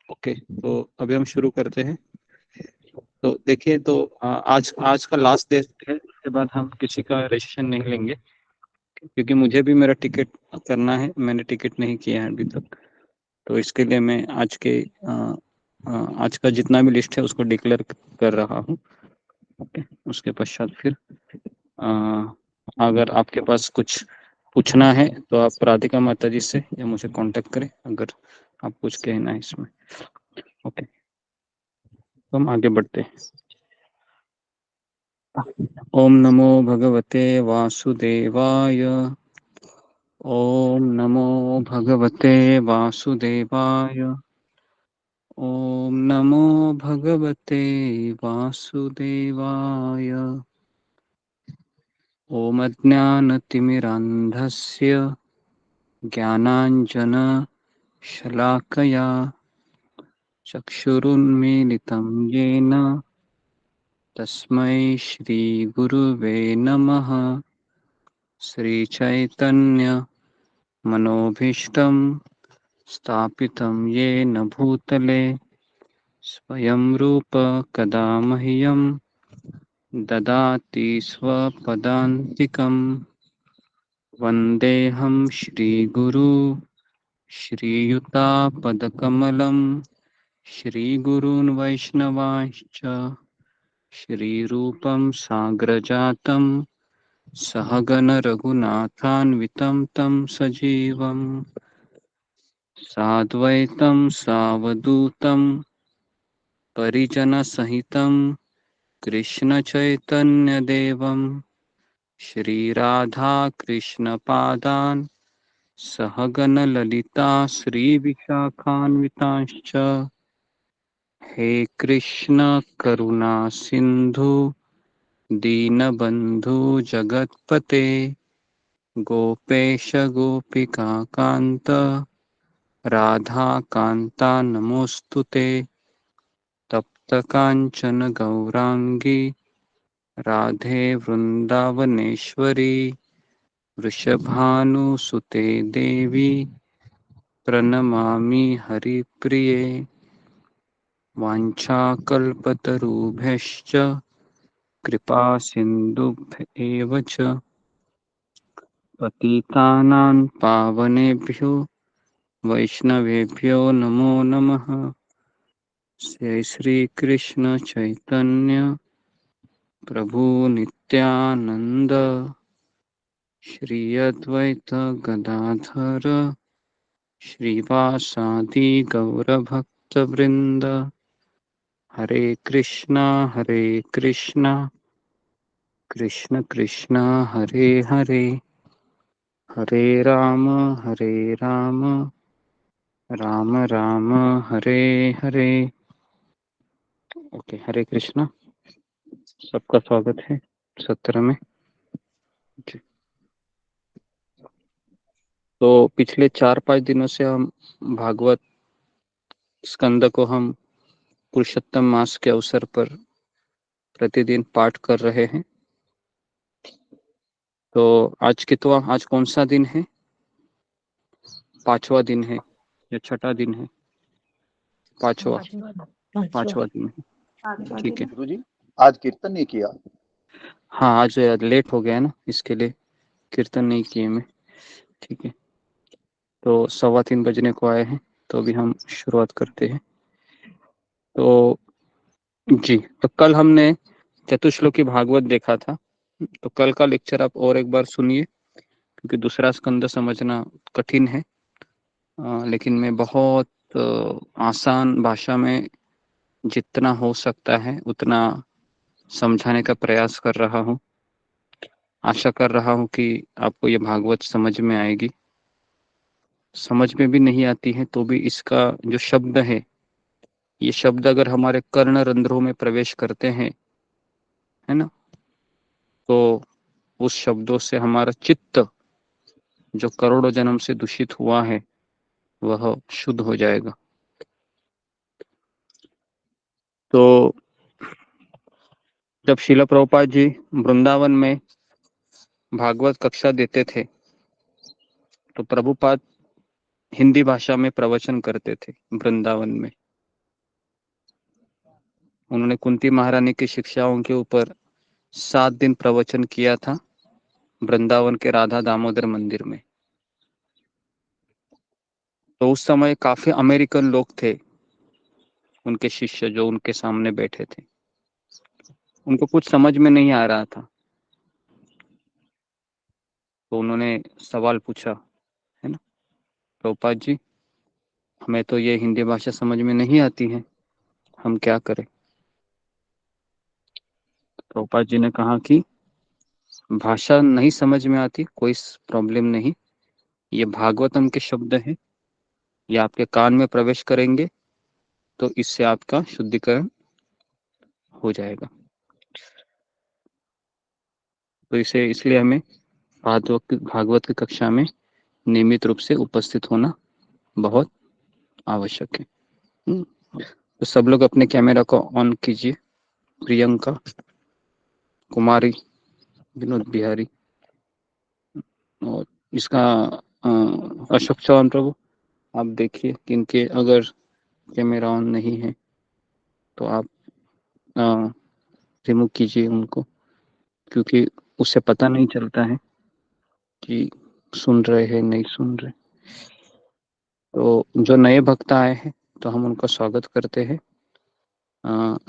ओके, तो अभी हम शुरू करते हैं। तो देखिए, तो आज का लास्ट डे है, इसके बाद हम किसी का रजिस्ट्रेशन नहीं लेंगे, क्योंकि मुझे भी मेरा टिकट करना है, मैंने टिकट नहीं किया है अभी तक। तो इसके लिए मैं आज का जितना भी लिस्ट है उसको डिक्लेयर कर रहा हूँ। ओके, उसके पश्चात फिर अगर आपके पास कुछ पूछना है तो आप राधिका माता जी से या मुझे कांटेक्ट करें, अगर आप कुछ कहना है इसमें। ओके, तो हम आगे बढ़ते हैं। ओम नमो भगवते वासुदेवाय। ओम नमो भगवते वासुदेवाय। ओम नमो भगवते वासुदेवाय। ओम अज्ञानतिमिरान्धस्य ज्ञानाञ्जनशलाकया चक्षुरुन्मीलितं येन तस्मै श्रीगुरुवे नमः। श्रीचैतन्य मनोभीष्टं स्थापितं येन भूतले स्वयं रूप कदा मह्यं ददाति स्वपदान्तिकं। वन्देऽहं श्रीगुरु श्रीयुतापदकमलं श्रीगुरून् वैष्णवांश्च श्रीरूपं साग्रजातं सहगण रघुनाथान्वितं तं सजीवं साद्वैतं सावधूतं परिजनसहितं कृष्णचैतन्यदेवं श्रीराधा कृष्णपादान् सहगण ललिता श्रीविशाखान्वितांश्च। हे कृष्ण करुणा सिंधु दीनबंधु जगत्पते गोपेश गोपिका कांत राधा कांता नमोस्तुते। तप्त कांचन गौरांगी राधे वृंदावनेश्वरी वृषभानुसुते देवी प्रणमामि हरिप्रिये। वाञ्छाकल्पतरुभ्यश्च कृपा सिन्धुभ्य एव च पतितानां पावनेभ्यो वैष्णवेभ्यो नमो नमः। जय श्री कृष्ण चैतन्य प्रभु नित्यानंद श्री अद्वैत गदाधर श्रीवासादि गौरभक्तवृंद। हरे कृष्णा कृष्ण कृष्णा हरे हरे हरे राम राम राम हरे हरे। ओके, हरे कृष्णा। सबका स्वागत है सत्र में। तो पिछले 4-5 दिनों से हम भागवत स्कंद को हम पुरुषोत्तम मास के अवसर पर प्रतिदिन पाठ कर रहे हैं। तो आज कौन सा दिन है? 5वां दिन है या 6ठा दिन है? 5वां दिन है। ठीक है गुरु जी, आज कीर्तन नहीं किया? हाँ, आज लेट हो गया ना, इसके लिए कीर्तन नहीं किए मैं। ठीक है, तो 3:15 बजने को आए हैं, तो अभी हम शुरुआत करते हैं। तो जी, तो कल हमने चतुश्लोकी भागवत देखा था। तो कल का लेक्चर आप और एक बार सुनिए, क्योंकि दूसरा स्कंद समझना कठिन है। लेकिन मैं बहुत आसान भाषा में जितना हो सकता है उतना समझाने का प्रयास कर रहा हूँ। आशा कर रहा हूँ कि आपको ये भागवत समझ में आएगी। समझ में भी नहीं आती है तो भी इसका जो शब्द है, ये शब्द अगर हमारे कर्ण रंध्रों में प्रवेश करते हैं, है ना, तो उस शब्दों से हमारा चित्त जो करोड़ों जन्म से दूषित हुआ है वह शुद्ध हो जाएगा। तो जब श्रील प्रभुपाद जी वृंदावन में भागवत कक्षा देते थे तो प्रभुपाद हिंदी भाषा में प्रवचन करते थे वृंदावन में। उन्होंने कुंती महारानी की शिक्षाओं के ऊपर 7 दिन प्रवचन किया था वृंदावन के राधा दामोदर मंदिर में। तो उस समय काफी अमेरिकन लोग थे, उनके शिष्य जो उनके सामने बैठे थे। उनको कुछ समझ में नहीं आ रहा था, तो उन्होंने सवाल पूछा, है ना, प्रभुपाद जी हमें तो ये हिंदी भाषा समझ में नहीं आती है, हम क्या करें? प्रभुपाद जी ने कहा कि भाषा नहीं समझ में आती, कोई प्रॉब्लम नहीं, ये भागवतम के शब्द हैं, ये आपके कान में प्रवेश करेंगे तो इससे आपका शुद्धिकरण हो जाएगा। तो इसे इसलिए हमें भागवत की कक्षा में नियमित रूप से उपस्थित होना बहुत आवश्यक है। तो सब लोग अपने कैमरा को ऑन कीजिए। प्रियंका, कुमारी, विनोद बिहारी और इसका अशोक चौहान प्रभु, आप देखिए कि इनके अगर कैमरा ऑन नहीं है तो आप रिमूव कीजिए उनको, क्योंकि उससे पता नहीं चलता है कि सुन रहे हैं नहीं सुन रहे। तो जो नए भक्त आए हैं तो हम उनका स्वागत करते हैं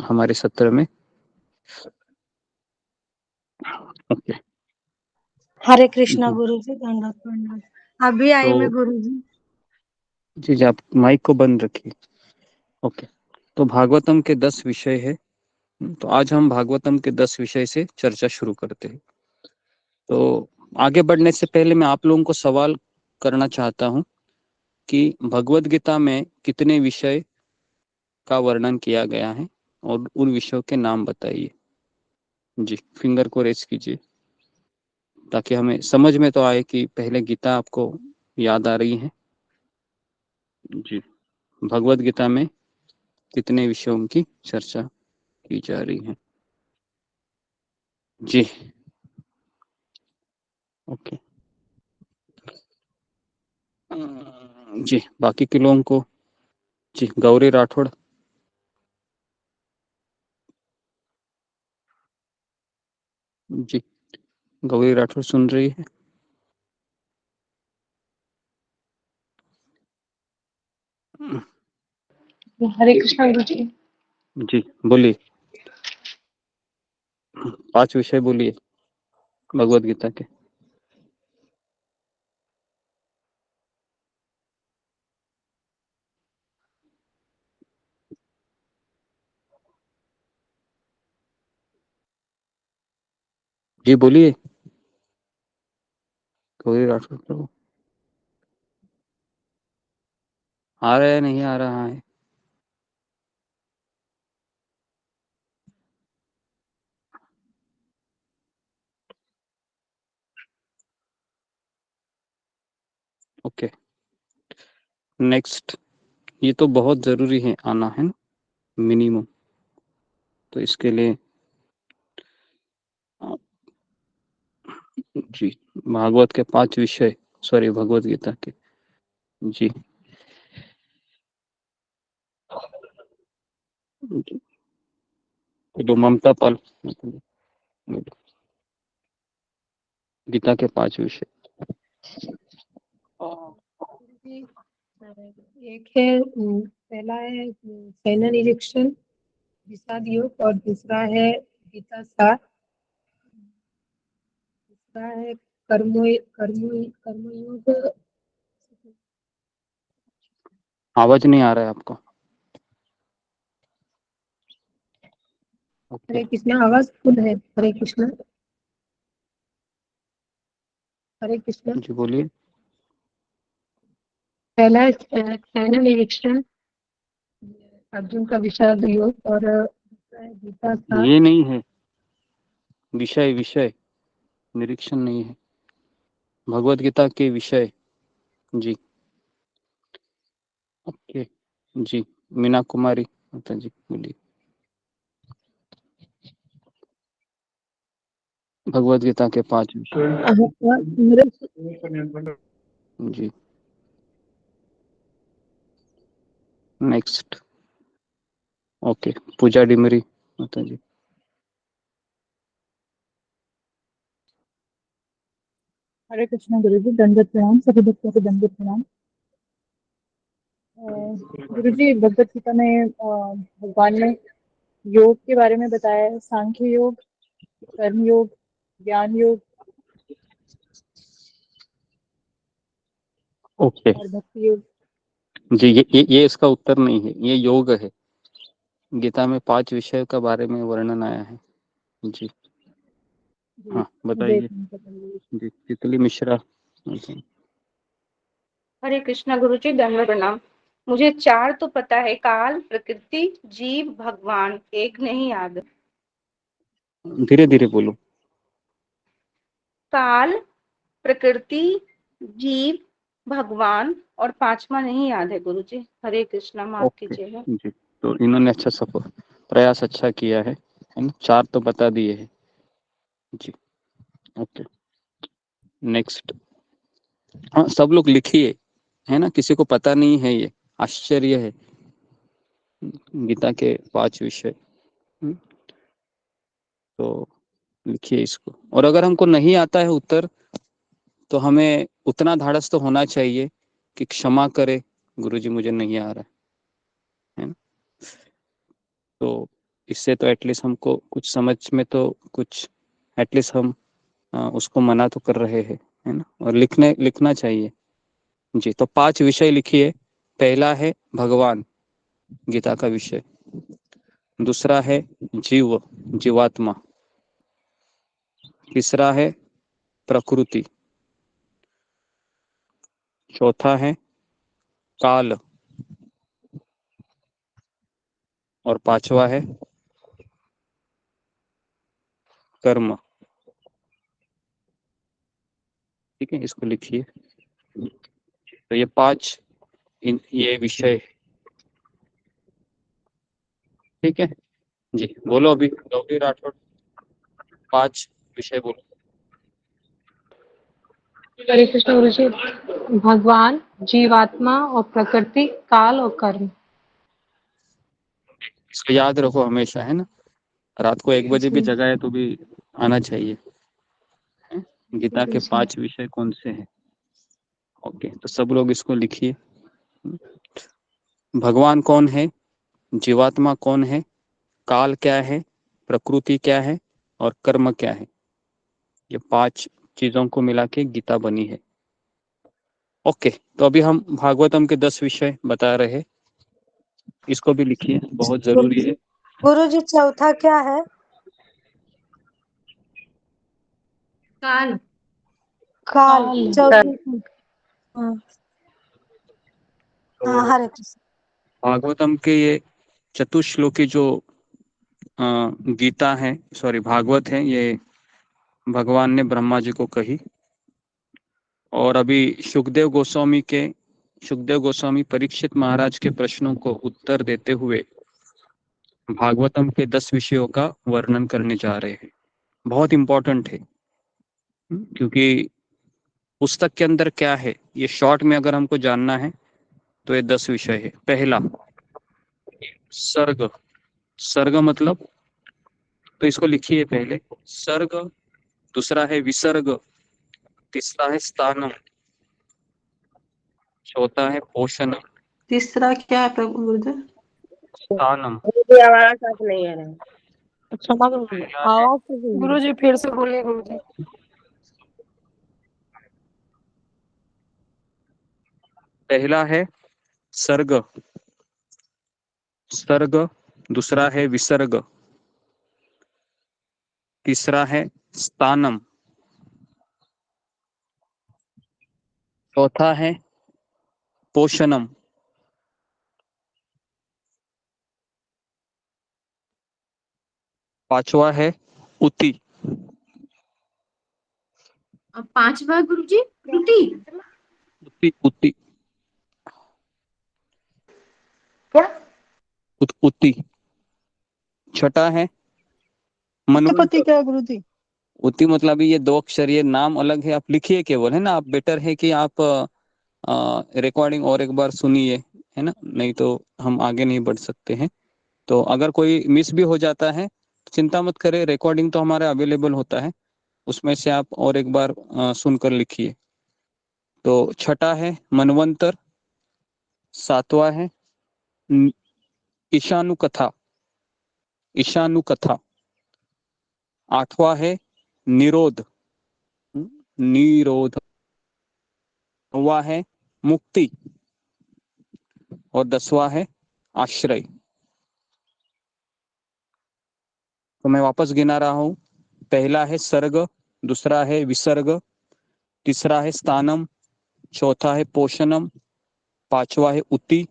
हमारे सत्र में। ओके, हरे कृष्णा जी। गुरु जी, दंडवत प्रणाम। अभी आई मैं तो गुरु जी। जी आप माइक को बंद रखिए। ओके, तो भागवतम के 10 विषय है। तो आज हम भागवतम के 10 विषय से चर्चा शुरू करते हैं। तो आगे बढ़ने से पहले मैं आप लोगों को सवाल करना चाहता हूं कि भगवत गीता में कितने विषय का वर्णन किया गया है और उन विषयों के नाम बताइए। जी, फिंगर को रेस कीजिए ताकि हमें समझ में तो आए कि पहले गीता आपको याद आ रही है। जी, भगवत गीता में कितने विषयों की चर्चा की जा रही है। जी, ओके। जी, बाकी के लोगों को, जी गौरी राठौड़, जी गौरी राठौड़ सुन रही है? हरे कृष्णा गुरु जी। जी बोलिए, 5 विषय बोलिए भगवत गीता के। जी बोलिए गौरी राठौड़ प्रभु। आ रहा है नहीं आ रहा है? Okay, next. ये तो बहुत जरूरी है आना, है ना, मिनिमम। तो इसके लिए जी भागवत के 5 विषय, सॉरी भगवत गीता के। जी, तो ममता पाल, गीता के 5 विषय। जी, एक है पहला है सेना निरीक्षण, विषाद योग, और दूसरा है गीता सार, तीसरा है कर्मयोग। आवाज नहीं आ रहा है आपको? ओके, हरे कृष्णा, आवाज फुल है। हरे कृष्णा, हरे कृष्णा। जी बोलिए। पहला है सेना निरीक्षण, अर्जुन का विषाद योग, और दूसरा है गीता सार। ये नहीं है विषय, विषय निरीक्षण नहीं है, भगवत गीता के विषय। जी ओके, जी मीना कुमारी माता जी बोलिए भगवत गीता के 5 विषय। जी, नेक्स्ट। ओके, पूजा डिमरी माता जी। हरे कृष्णा गुरु जी, दंडवत प्रणाम। सभी भक्तों को दंडवत प्रणाम। गुरु जी, भगवत गीता में भगवान ने योग के बारे में बताया है, सांख्य योग, कर्म योग, ज्ञान योग ओके, और भक्ति योग। जी ये इसका उत्तर नहीं है, ये योग है। गीता में 5 विषय का बारे में वर्णन आया है। जी जी, हाँ मुझे बताइए। इतना पता नहीं। जी तितली मिश्रा। हरे कृष्णा गुरु जी, दंडवत प्रणाम। मुझे 4 तो पता है, काल, प्रकृति, जीव, भगवान, एक नहीं याद। धीरे धीरे बोलो। काल, प्रकृति, जीव, भगवान और 5वां नहीं याद है गुरुजी। हरे कृष्णा, माफ ओके कीजिएगा। जी, तो इन्होंने अच्छा सफर प्रयास अच्छा किया है ना, 4 तो बता दिए हैं जी। Okay, next. हाँ, सब लोग लिखिए, है ना, किसी को पता नहीं है, ये आश्चर्य है गीता के 5 विषय। तो लिखिए इसको, और अगर हमको नहीं आता है उत्तर तो हमें उतना धाड़स तो होना चाहिए कि क्षमा करे गुरुजी, मुझे नहीं आ रहा है ना। तो इससे तो एटलीस्ट हमको कुछ समझ में तो कुछ एटलीस्ट हम उसको मना तो कर रहे हैं, है ना। और लिखना चाहिए जी। तो 5 विषय लिखिए। पहला है भगवान, गीता का विषय। दूसरा है जीव, जीवात्मा। तीसरा है प्रकृति। चौथा है काल, और 5वां है कर्म। ठीक है, इसको लिखिए। तो ये 5 ये विषय, ठीक है जी। बोलो अभी गौरी राठौड़, 5 विषय बोलो। हरे कृष्ण गुरु जी। भगवान, जीवात्मा और प्रकृति, काल और कर्म। इसको याद रखो हमेशा, है ना। रात को 1 बजे भी जी जगा है तो भी आना चाहिए, है? गीता के जी 5 विषय कौन से हैं। ओके, तो सब लोग इसको लिखिए। भगवान कौन है, जीवात्मा कौन है, काल क्या है, प्रकृति क्या है और कर्म क्या है। ये 5 चीजों को मिला के गीता बनी है। ओके, तो अभी हम भागवतम के 10 विषय बता रहे हैं, इसको भी लिखिए, बहुत जरूरी है। गुरु जी चौथा क्या है? काल। काल। काल। चौथी। हाँ तो हाँ, हरे कृष्ण। भागवतम के ये चतुश्लोकी जो गीता है, सॉरी भागवत है, ये भगवान ने ब्रह्मा जी को कही। और अभी सुखदेव गोस्वामी परीक्षित महाराज के प्रश्नों को उत्तर देते हुए भागवतम के 10 विषयों का वर्णन करने जा रहे हैं। बहुत इंपॉर्टेंट है, क्योंकि पुस्तक के अंदर क्या है ये शॉर्ट में अगर हमको जानना है तो ये 10 विषय है। पहला सर्ग, सर्ग मतलब, तो इसको लिखिए पहले, सर्ग। दूसरा है विसर्ग। तीसरा है स्थानम। चौथा है पोषण। तीसरा क्या है प्रभु गुरुदेव? स्थानम। आवाज आप नहीं आ रहा है। क्षमा करो, आवाज तो गुरु जी फिर से बोलिए गुरु जी। पहला है सर्ग, सर्ग। दूसरा है विसर्ग। तीसरा है स्थानम। चौथा है पोषणम। पांचवा है उति। अब 5वां गुरु जी, त्रुटि। उति उति क्या? उति। छठा है मनवंतर। क्या गुरु जी? उति मतलब ये 2 अक्षर, ये नाम अलग है, आप लिखिए केवल, है ना। आप बेटर है कि आप रिकॉर्डिंग और एक बार सुनिए, है ना, नहीं तो हम आगे नहीं बढ़ सकते हैं। तो अगर कोई मिस भी हो जाता है चिंता मत करें, रिकॉर्डिंग तो हमारा अवेलेबल होता है, उसमें से आप और एक बार सुनकर लिखिए। तो छठा है मनवंतर। 7वां है ईशानु कथा, ईशानु कथा। 8वां है निरोध, निरोध। 9वां है मुक्ति और 10वां है आश्रय। तो मैं वापस गिना रहा हूं। पहला है सर्ग, दूसरा है विसर्ग, तीसरा है स्थानम, चौथा है पोषणम, 5वां है उति,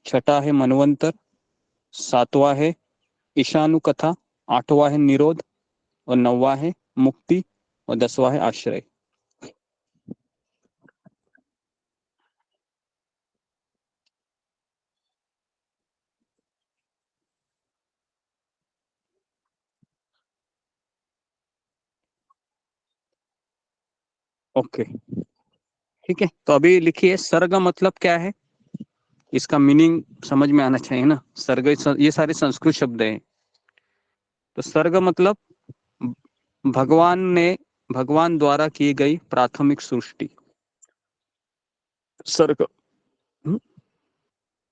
छठा है मनवंतर, सातवां है ईशानु कथा, आठवां है निरोध और नौवां है मुक्ति और 10वां है आश्रय। ओके ठीक है, तो अभी लिखिए सर्ग मतलब क्या है, इसका मीनिंग समझ में आना चाहिए ना। सर्ग ये सारे संस्कृत शब्द हैं। तो सर्ग मतलब भगवान द्वारा की गई प्राथमिक सृष्टि। सर्ग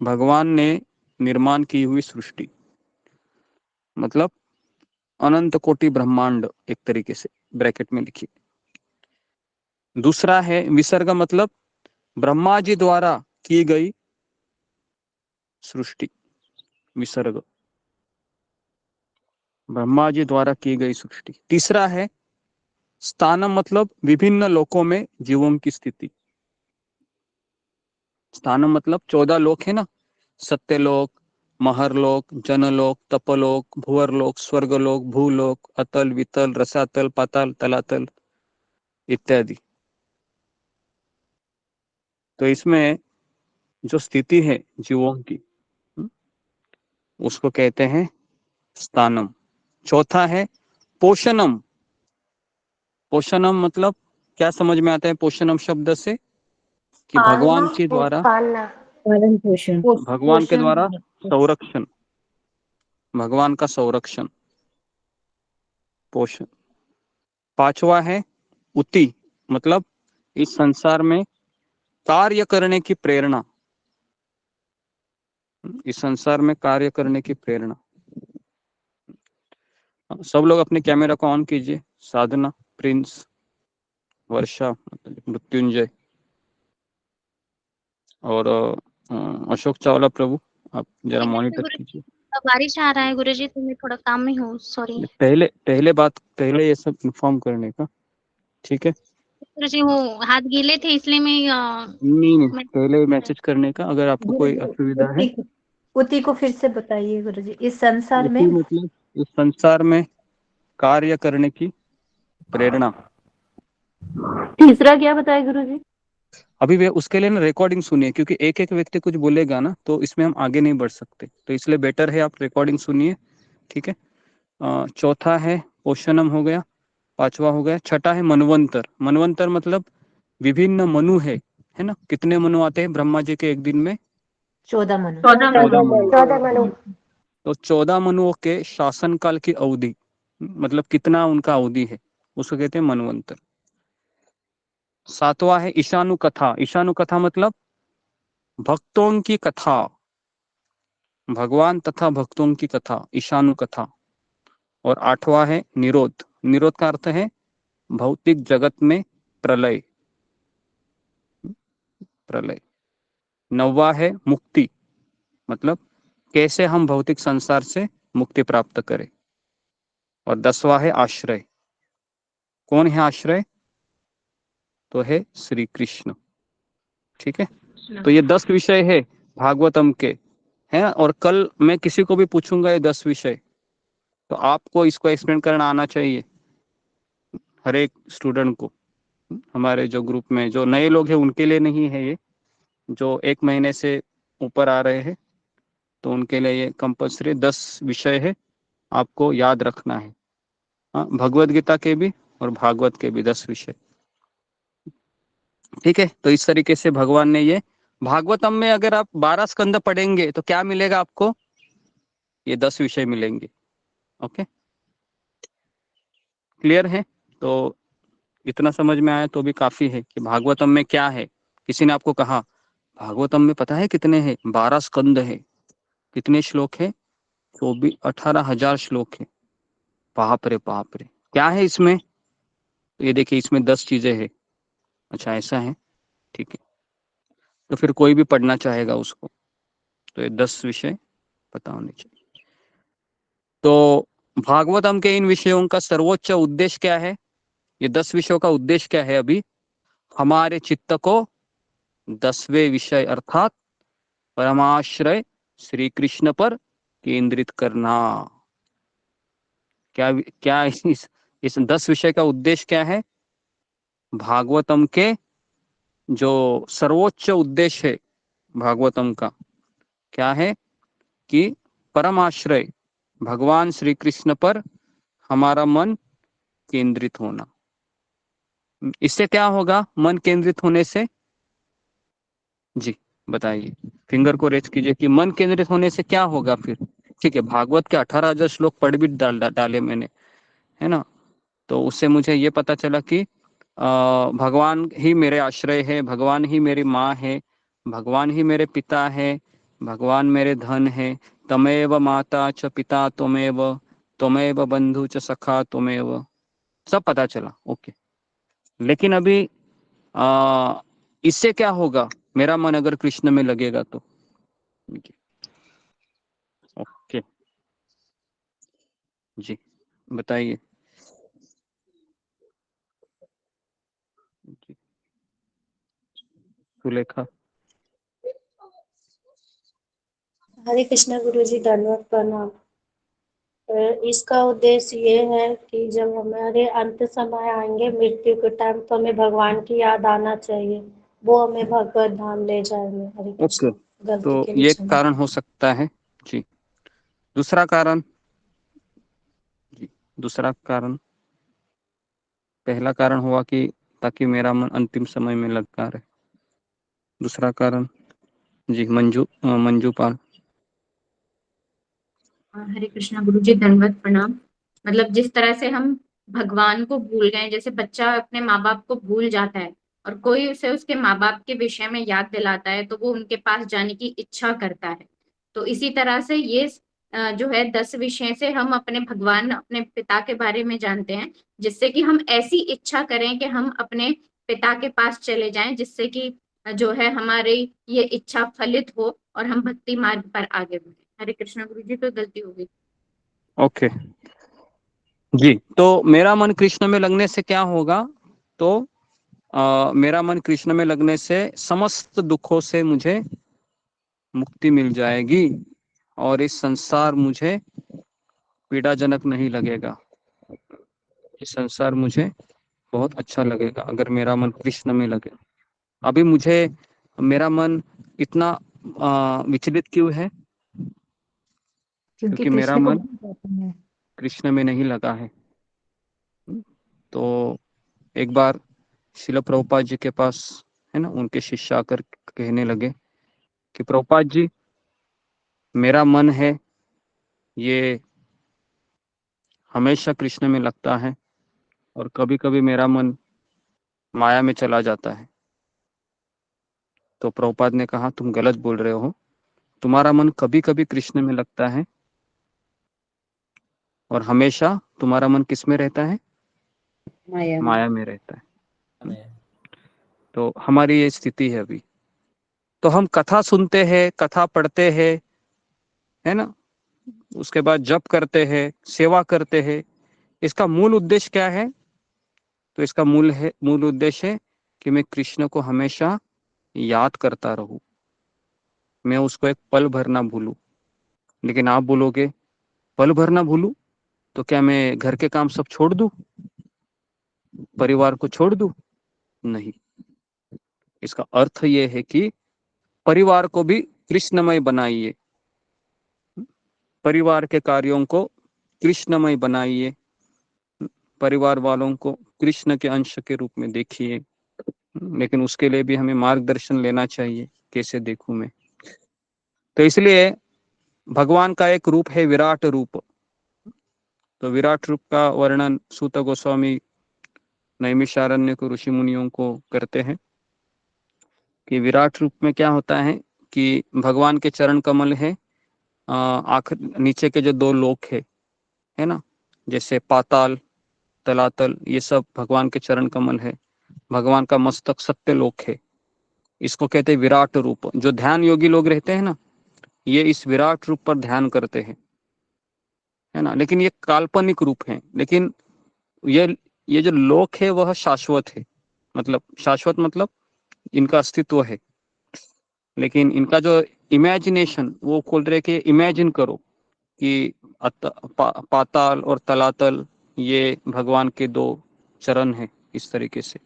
भगवान ने निर्माण की हुई सृष्टि, मतलब अनंत कोटि ब्रह्मांड एक तरीके से, ब्रैकेट में लिखिए। दूसरा है विसर्ग, मतलब ब्रह्मा जी द्वारा की गई सृष्टि। विसर्ग ब्रह्मा जी द्वारा की गई सृष्टि। तीसरा है स्थानम, मतलब विभिन्न लोकों में जीवों की स्थिति। स्थानम मतलब 14 लोक है ना, सत्यलोक, महरलोक, जनलोक, तपलोक, भुवरलोक, स्वर्गलोक, भूलोक, अतल, वितल, रसातल, पाताल, तलातल इत्यादि। तो इसमें जो स्थिति है जीवों की, उसको कहते हैं स्थानम। चौथा है पोषणम। पोषणम मतलब क्या समझ में आता है पोषणम शब्द से, कि भगवान के द्वारा पालन पोषण, भगवान के द्वारा संरक्षण, भगवान का संरक्षण, पोषण। पांचवा है उति, मतलब इस संसार में कार्य करने की प्रेरणा, इस संसार में कार्य करने की प्रेरणा। सब लोग अपने कैमरा को ऑन कीजिए। साधना, प्रिंस, वर्षा, मृत्युंजय और अशोक चावला प्रभु, आप जरा मॉनिटर कीजिए। बारिश आ रहा है गुरुजी, तो मैं थोड़ा काम में हूँ, सॉरी। पहले ये सब इन्फॉर्म करने का, ठीक है गुरुजी वो हाथ गीले थे इसलिए नहीं, पहले मैसेज करने का। अगर आपको कोई असुविधा है, उति को फिर से बताइए गुरुजी। इस संसार में, मतलब इस संसार में कार्य करने की प्रेरणा। तीसरा क्या बताया गुरुजी? अभी वे उसके लिए ना रिकॉर्डिंग सुनिए, क्योंकि एक एक व्यक्ति कुछ बोलेगा ना तो इसमें हम आगे नहीं बढ़ सकते, तो इसलिए बेटर है आप रिकॉर्डिंग सुनिए, ठीक है। चौथा है पोषणम हो गया, पांचवा हो गया। छठा है मनवंतर। मनवंतर मतलब विभिन्न मनु है ना। कितने मनु आते हैं ब्रह्मा जी के एक दिन में? 14 मनु। 14 मनु। तो 14 मनुओं के शासन काल की अवधि, मतलब कितना उनका अवधि है, उसको कहते हैं मनवंतर। सातवां है ईशानु कथा। ईशानु कथा मतलब भक्तों की कथा, भगवान तथा भक्तों की कथा, ईशानु कथा। और आठवां है निरोध। निरोध का अर्थ है भौतिक जगत में प्रलय, प्रलय। नौवां है मुक्ति, मतलब कैसे हम भौतिक संसार से मुक्ति प्राप्त करें। और 10वां है आश्रय। कौन है आश्रय? तो है श्री कृष्ण, ठीक है। तो ये 10 विषय है भागवतम के, हैं। और कल मैं किसी को भी पूछूंगा ये 10 विषय, तो आपको इसको एक्सप्लेन करना आना चाहिए, हर एक स्टूडेंट को। हमारे जो ग्रुप में जो नए लोग हैं उनके लिए नहीं है ये, जो 1 महीने से ऊपर आ रहे हैं तो उनके लिए ये कंपल्सरी 10 विषय है, आपको याद रखना है। हाँ, भगवत गीता के भी और भागवत के भी 10 विषय, ठीक है। तो इस तरीके से भगवान ने ये भागवतम में, अगर आप 12 स्कंद पढ़ेंगे तो क्या मिलेगा आपको? ये 10 विषय मिलेंगे। ओके, क्लियर है? तो इतना समझ में आया तो भी काफी है कि भागवतम में क्या है। किसी ने आपको कहा भागवतम में पता है कितने हैं? 12 स्कंद है। कितने श्लोक है? 18,000 श्लोक है। बाप रे बाप रे, क्या है इसमें? तो ये देखिए, इसमें 10 चीजें हैं। अच्छा ऐसा है, ठीक है। तो फिर कोई भी पढ़ना चाहेगा उसको, तो ये 10 विषय पता होने चाहिए। तो भागवतम के इन विषयों का सर्वोच्च उद्देश्य क्या है? ये 10 विषयों का उद्देश्य क्या है? अभी हमारे चित्त को 10वें विषय अर्थात परमाश्रय श्री कृष्ण पर केंद्रित करना। क्या क्या इस 10 विषय का उद्देश्य क्या है? भागवतम के जो सर्वोच्च उद्देश्य है भागवतम का क्या है कि परमाश्रय भगवान श्री कृष्ण पर हमारा मन केंद्रित होना। इससे क्या होगा मन केंद्रित होने से? जी बताइए, फिंगर को रेज कीजिए कि मन केंद्रित होने से क्या होगा फिर। ठीक है, भागवत के 18,000 श्लोक पढ़ भी डाले मैंने, है ना। तो उससे मुझे ये पता चला कि भगवान ही मेरे आश्रय है, भगवान ही मेरी माँ है, भगवान ही मेरे पिता है, भगवान मेरे धन है। तमेव माता च पिता त्वमेव, त्वमेव बंधु च सखा त्वमेव, सब पता चला। ओके, लेकिन अभी इससे क्या होगा? मेरा मन अगर कृष्ण में लगेगा तो। ओके जी बताइए। सुलेखा। हरे कृष्णा गुरु जी, धन्यवाद प्रणाम। इसका उद्देश्य ये है कि जब हमारे अंत समय आएंगे मृत्यु के टाइम, तो हमें भगवान की याद आना चाहिए, वो हमें भगवत धाम ले जाएंगे। हरे कृष्ण। ओके, गलती तो के लिए ये क्षमा। कारण हो सकता है जी। दूसरा कारण जी, दूसरा कारण, पहला कारण हुआ कि ताकि मेरा मन अंतिम समय में लगा रहे। दूसरा कारण जी मंजूपाल। हरे कृष्णा गुरु जी, धन्यवाद प्रणाम। मतलब जिस तरह से हम भगवान को भूल गए, जैसे बच्चा अपने माँ बाप को भूल जाता है और कोई उसे उसके माँ बाप के विषय में याद दिलाता है तो वो उनके पास जाने की इच्छा करता है। तो इसी तरह से ये जो है 10 विषय से हम अपने भगवान, अपने पिता के बारे में जानते हैं, जिससे कि हम ऐसी इच्छा करें कि हम अपने पिता के पास चले जाएं, जिससे कि जो है हमारी ये इच्छा फलित हो और हम भक्ति मार्ग पर आगे बढ़े। हरे कृष्णा गुरु जी, तो गलती हो गई। ओके जी, तो मेरा मन कृष्ण में लगने से क्या होगा? तो मेरा मन कृष्ण में लगने से समस्त दुखों से मुझे मुक्ति मिल जाएगी और इस संसार मुझे पीड़ाजनक नहीं लगेगा। इस संसार मुझे बहुत अच्छा लगेगा अगर मेरा मन कृष्ण में लगे। अभी मुझे मेरा मन इतना विचलित क्यों है? क्योंकि मेरा कृष्ण को मन भूल जाते हैं। कृष्ण में नहीं लगा है। तो एक बार शिल प्रभुपाद जी के पास, है ना, उनके शिष्य आकर कहने लगे कि प्रभुपाद जी, मेरा मन है ये हमेशा कृष्ण में लगता है और कभी कभी मेरा मन माया में चला जाता है। तो प्रभुपाद ने कहा, तुम गलत बोल रहे हो, तुम्हारा मन कभी कभी कृष्ण में लगता है और हमेशा तुम्हारा मन किस में रहता है? माया में रहता है। तो हमारी ये स्थिति है अभी। तो हम कथा सुनते हैं, कथा पढ़ते हैं, है ना, उसके बाद जप करते हैं, सेवा करते हैं। इसका मूल उद्देश्य क्या है? तो इसका मूल उद्देश्य है कि मैं कृष्ण को हमेशा याद करता रहूं, मैं उसको एक पल भर ना भूलूं। लेकिन आप बोलोगे पल भर ना भूलूं तो क्या मैं घर के काम सब छोड़ दूं, परिवार को छोड़ दूं? नहीं, इसका अर्थ ये है कि परिवार को भी कृष्णमय बनाइए, परिवार के कार्यों को कृष्णमय बनाइए, परिवार वालों को कृष्ण के अंश के रूप में देखिए। लेकिन उसके लिए भी हमें मार्गदर्शन लेना चाहिए, कैसे देखूं मैं। तो इसलिए भगवान का एक रूप है विराट रूप। तो विराट रूप का वर्णन सूत गोस्वामी नैमिषारण्य को ऋषि मुनियों को करते हैं कि विराट रूप में क्या होता है कि भगवान के चरण कमल है, आखिर नीचे के जो 2 लोक है ना, जैसे पाताल, तलातल, ये सब भगवान के चरण कमल है। भगवान का मस्तक सत्य लोक है। इसको कहते हैं विराट रूप। जो ध्यान योगी लोग रहते हैं ना, ये इस विराट रूप पर ध्यान करते हैं, है ना। लेकिन ये काल्पनिक रूप है। लेकिन ये जो लोक है वह शाश्वत है। मतलब शाश्वत मतलब इनका अस्तित्व है। लेकिन इनका जो इमेजिनेशन, वो खोल रहे कि इमेजिन करो कि पाताल और तलातल ये भगवान के दो चरण हैं, इस तरीके से,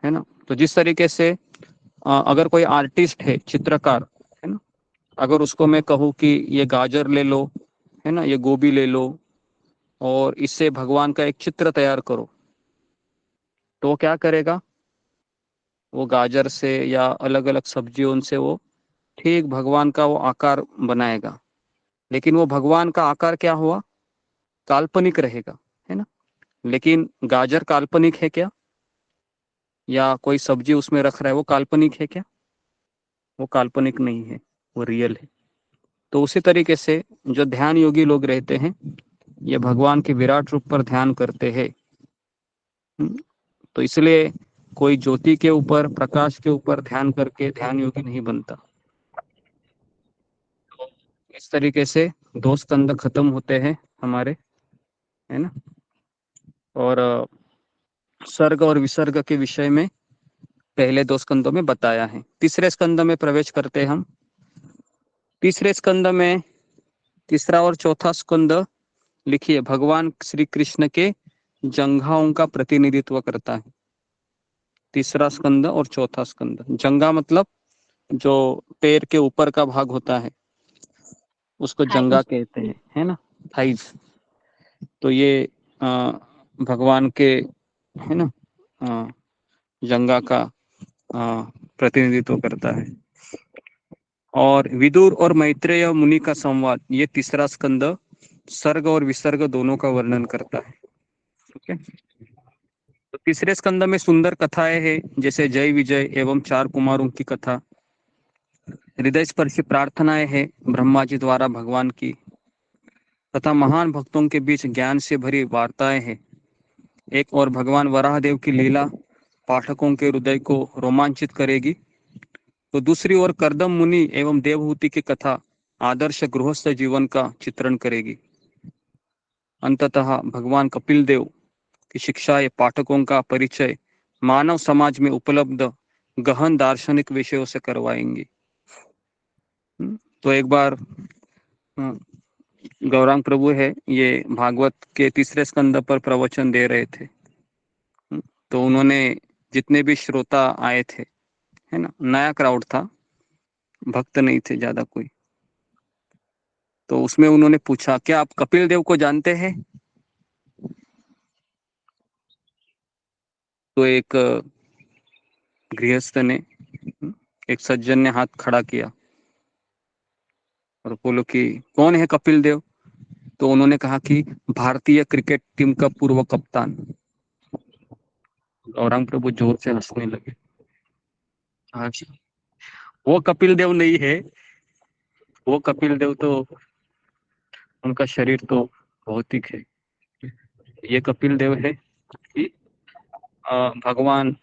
है ना। तो जिस तरीके से अगर कोई आर्टिस्ट है, चित्रकार है ना, अगर उसको मैं कहूँ कि ये गाजर ले लो, है ना, ये गोभी ले लो और इससे भगवान का एक चित्र तैयार करो, तो वो क्या करेगा? वो गाजर से या अलग अलग सब्जियों से वो ठीक भगवान का वो आकार बनाएगा। लेकिन वो भगवान का आकार क्या हुआ? काल्पनिक रहेगा, है ना। लेकिन गाजर काल्पनिक है क्या? या कोई सब्जी उसमें रख रहा है, वो काल्पनिक है क्या? वो काल्पनिक नहीं है, वो रियल है। तो उसी तरीके से जो ध्यान योगी लोग रहते हैं, ये भगवान के विराट रूप पर ध्यान करते हैं। तो इसलिए कोई ज्योति के ऊपर, प्रकाश के ऊपर ध्यान करके ध्यान योगी नहीं बनता। तो इस तरीके से दो स्कंद खत्म होते हैं हमारे, है ना। और सर्ग और विसर्ग के विषय में पहले दो स्कंदों में बताया है। तीसरे स्कंद में प्रवेश करते हैं हम। तीसरे स्कंद में तीसरा और चौथा स्कंद लिखिए, भगवान श्री कृष्ण के जंघाओं का प्रतिनिधित्व करता है। तीसरा स्कंद और चौथा स्कंद। जंघा मतलब जो पैर के ऊपर का भाग होता है, उसको जंघा कहते हैं, है ना, थाइज। तो ये भगवान के, है ना, जंघा का प्रतिनिधित्व करता है। और विदुर और मैत्रेय मुनि का संवाद, ये तीसरा स्कंद सर्ग और विसर्ग दोनों का वर्णन करता है। ठीक है। तो तीसरे स्कंद में सुंदर कथाएं हैं, जैसे जय विजय एवं चार कुमारों की कथा। हृदय स्पर्शी प्रार्थनाएं हैं ब्रह्मा जी द्वारा भगवान की, तथा महान भक्तों के बीच ज्ञान से भरी वार्ताएं हैं। एक और भगवान वराहदेव की लीला पाठकों के हृदय को रोमांचित करेगी, तो दूसरी ओर कर्दम मुनि एवं देवहूति की कथा आदर्श गृहस्थ जीवन का चित्रण करेगी। अंततः भगवान कपिल देव की शिक्षाएं पाठकों का परिचय मानव समाज में उपलब्ध गहन दार्शनिक विषयों से करवाएंगी। तो एक बार गौरांग प्रभु है, ये भागवत के तीसरे स्कंद पर प्रवचन दे रहे थे। तो उन्होंने जितने भी श्रोता आए थे, है ना, नया क्राउड था, भक्त नहीं थे ज्यादा कोई, तो उसमें उन्होंने पूछा, क्या आप कपिल देव को जानते हैं? तो एक गृहस्थ ने, एक सज्जन ने हाथ खड़ा किया और बोलो कि कौन है कपिल देव? तो उन्होंने कहा कि भारतीय क्रिकेट टीम का पूर्व कप्तान। गौरांग प्रभु जोर से हंसने लगे। वो कपिल देव नहीं है, वो कपिल देव तो उनका शरीर तो भौतिक है। ये कपिल देव है कि भगवान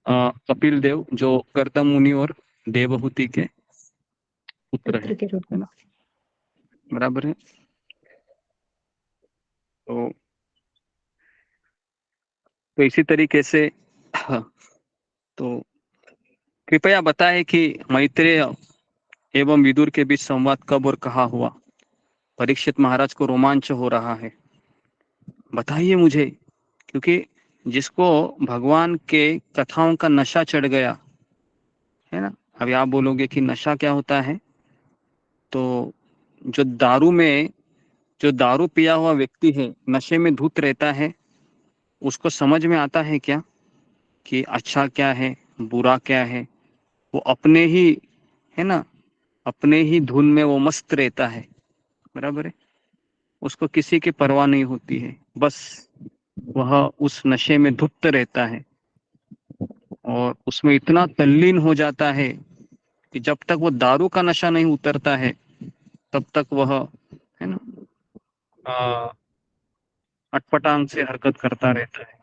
कपिल देव जो कर्दम मुनि और देवहूति के पुत्र है ना, बराबर है। तो इसी तरीके से तो कृपया बताएं कि मैत्रेय एवं विदुर के बीच संवाद कब और कहाँ हुआ? परीक्षित महाराज को रोमांच हो रहा है, बताइए मुझे, क्योंकि जिसको भगवान के कथाओं का नशा चढ़ गया है ना। अभी आप बोलोगे कि नशा क्या होता है, तो जो दारू पिया हुआ व्यक्ति है, नशे में धुत रहता है, उसको समझ में आता है क्या कि अच्छा क्या है, बुरा क्या है? वो अपने ही, है ना, अपने ही धुन में वो मस्त रहता है, बराबर है। उसको किसी की परवाह नहीं होती है, बस वह उस नशे में धुत रहता है और उसमें इतना तल्लीन हो जाता है कि जब तक वो दारू का नशा नहीं उतरता है तब तक वह, है ना, अटपटांग से हरकत करता रहता है।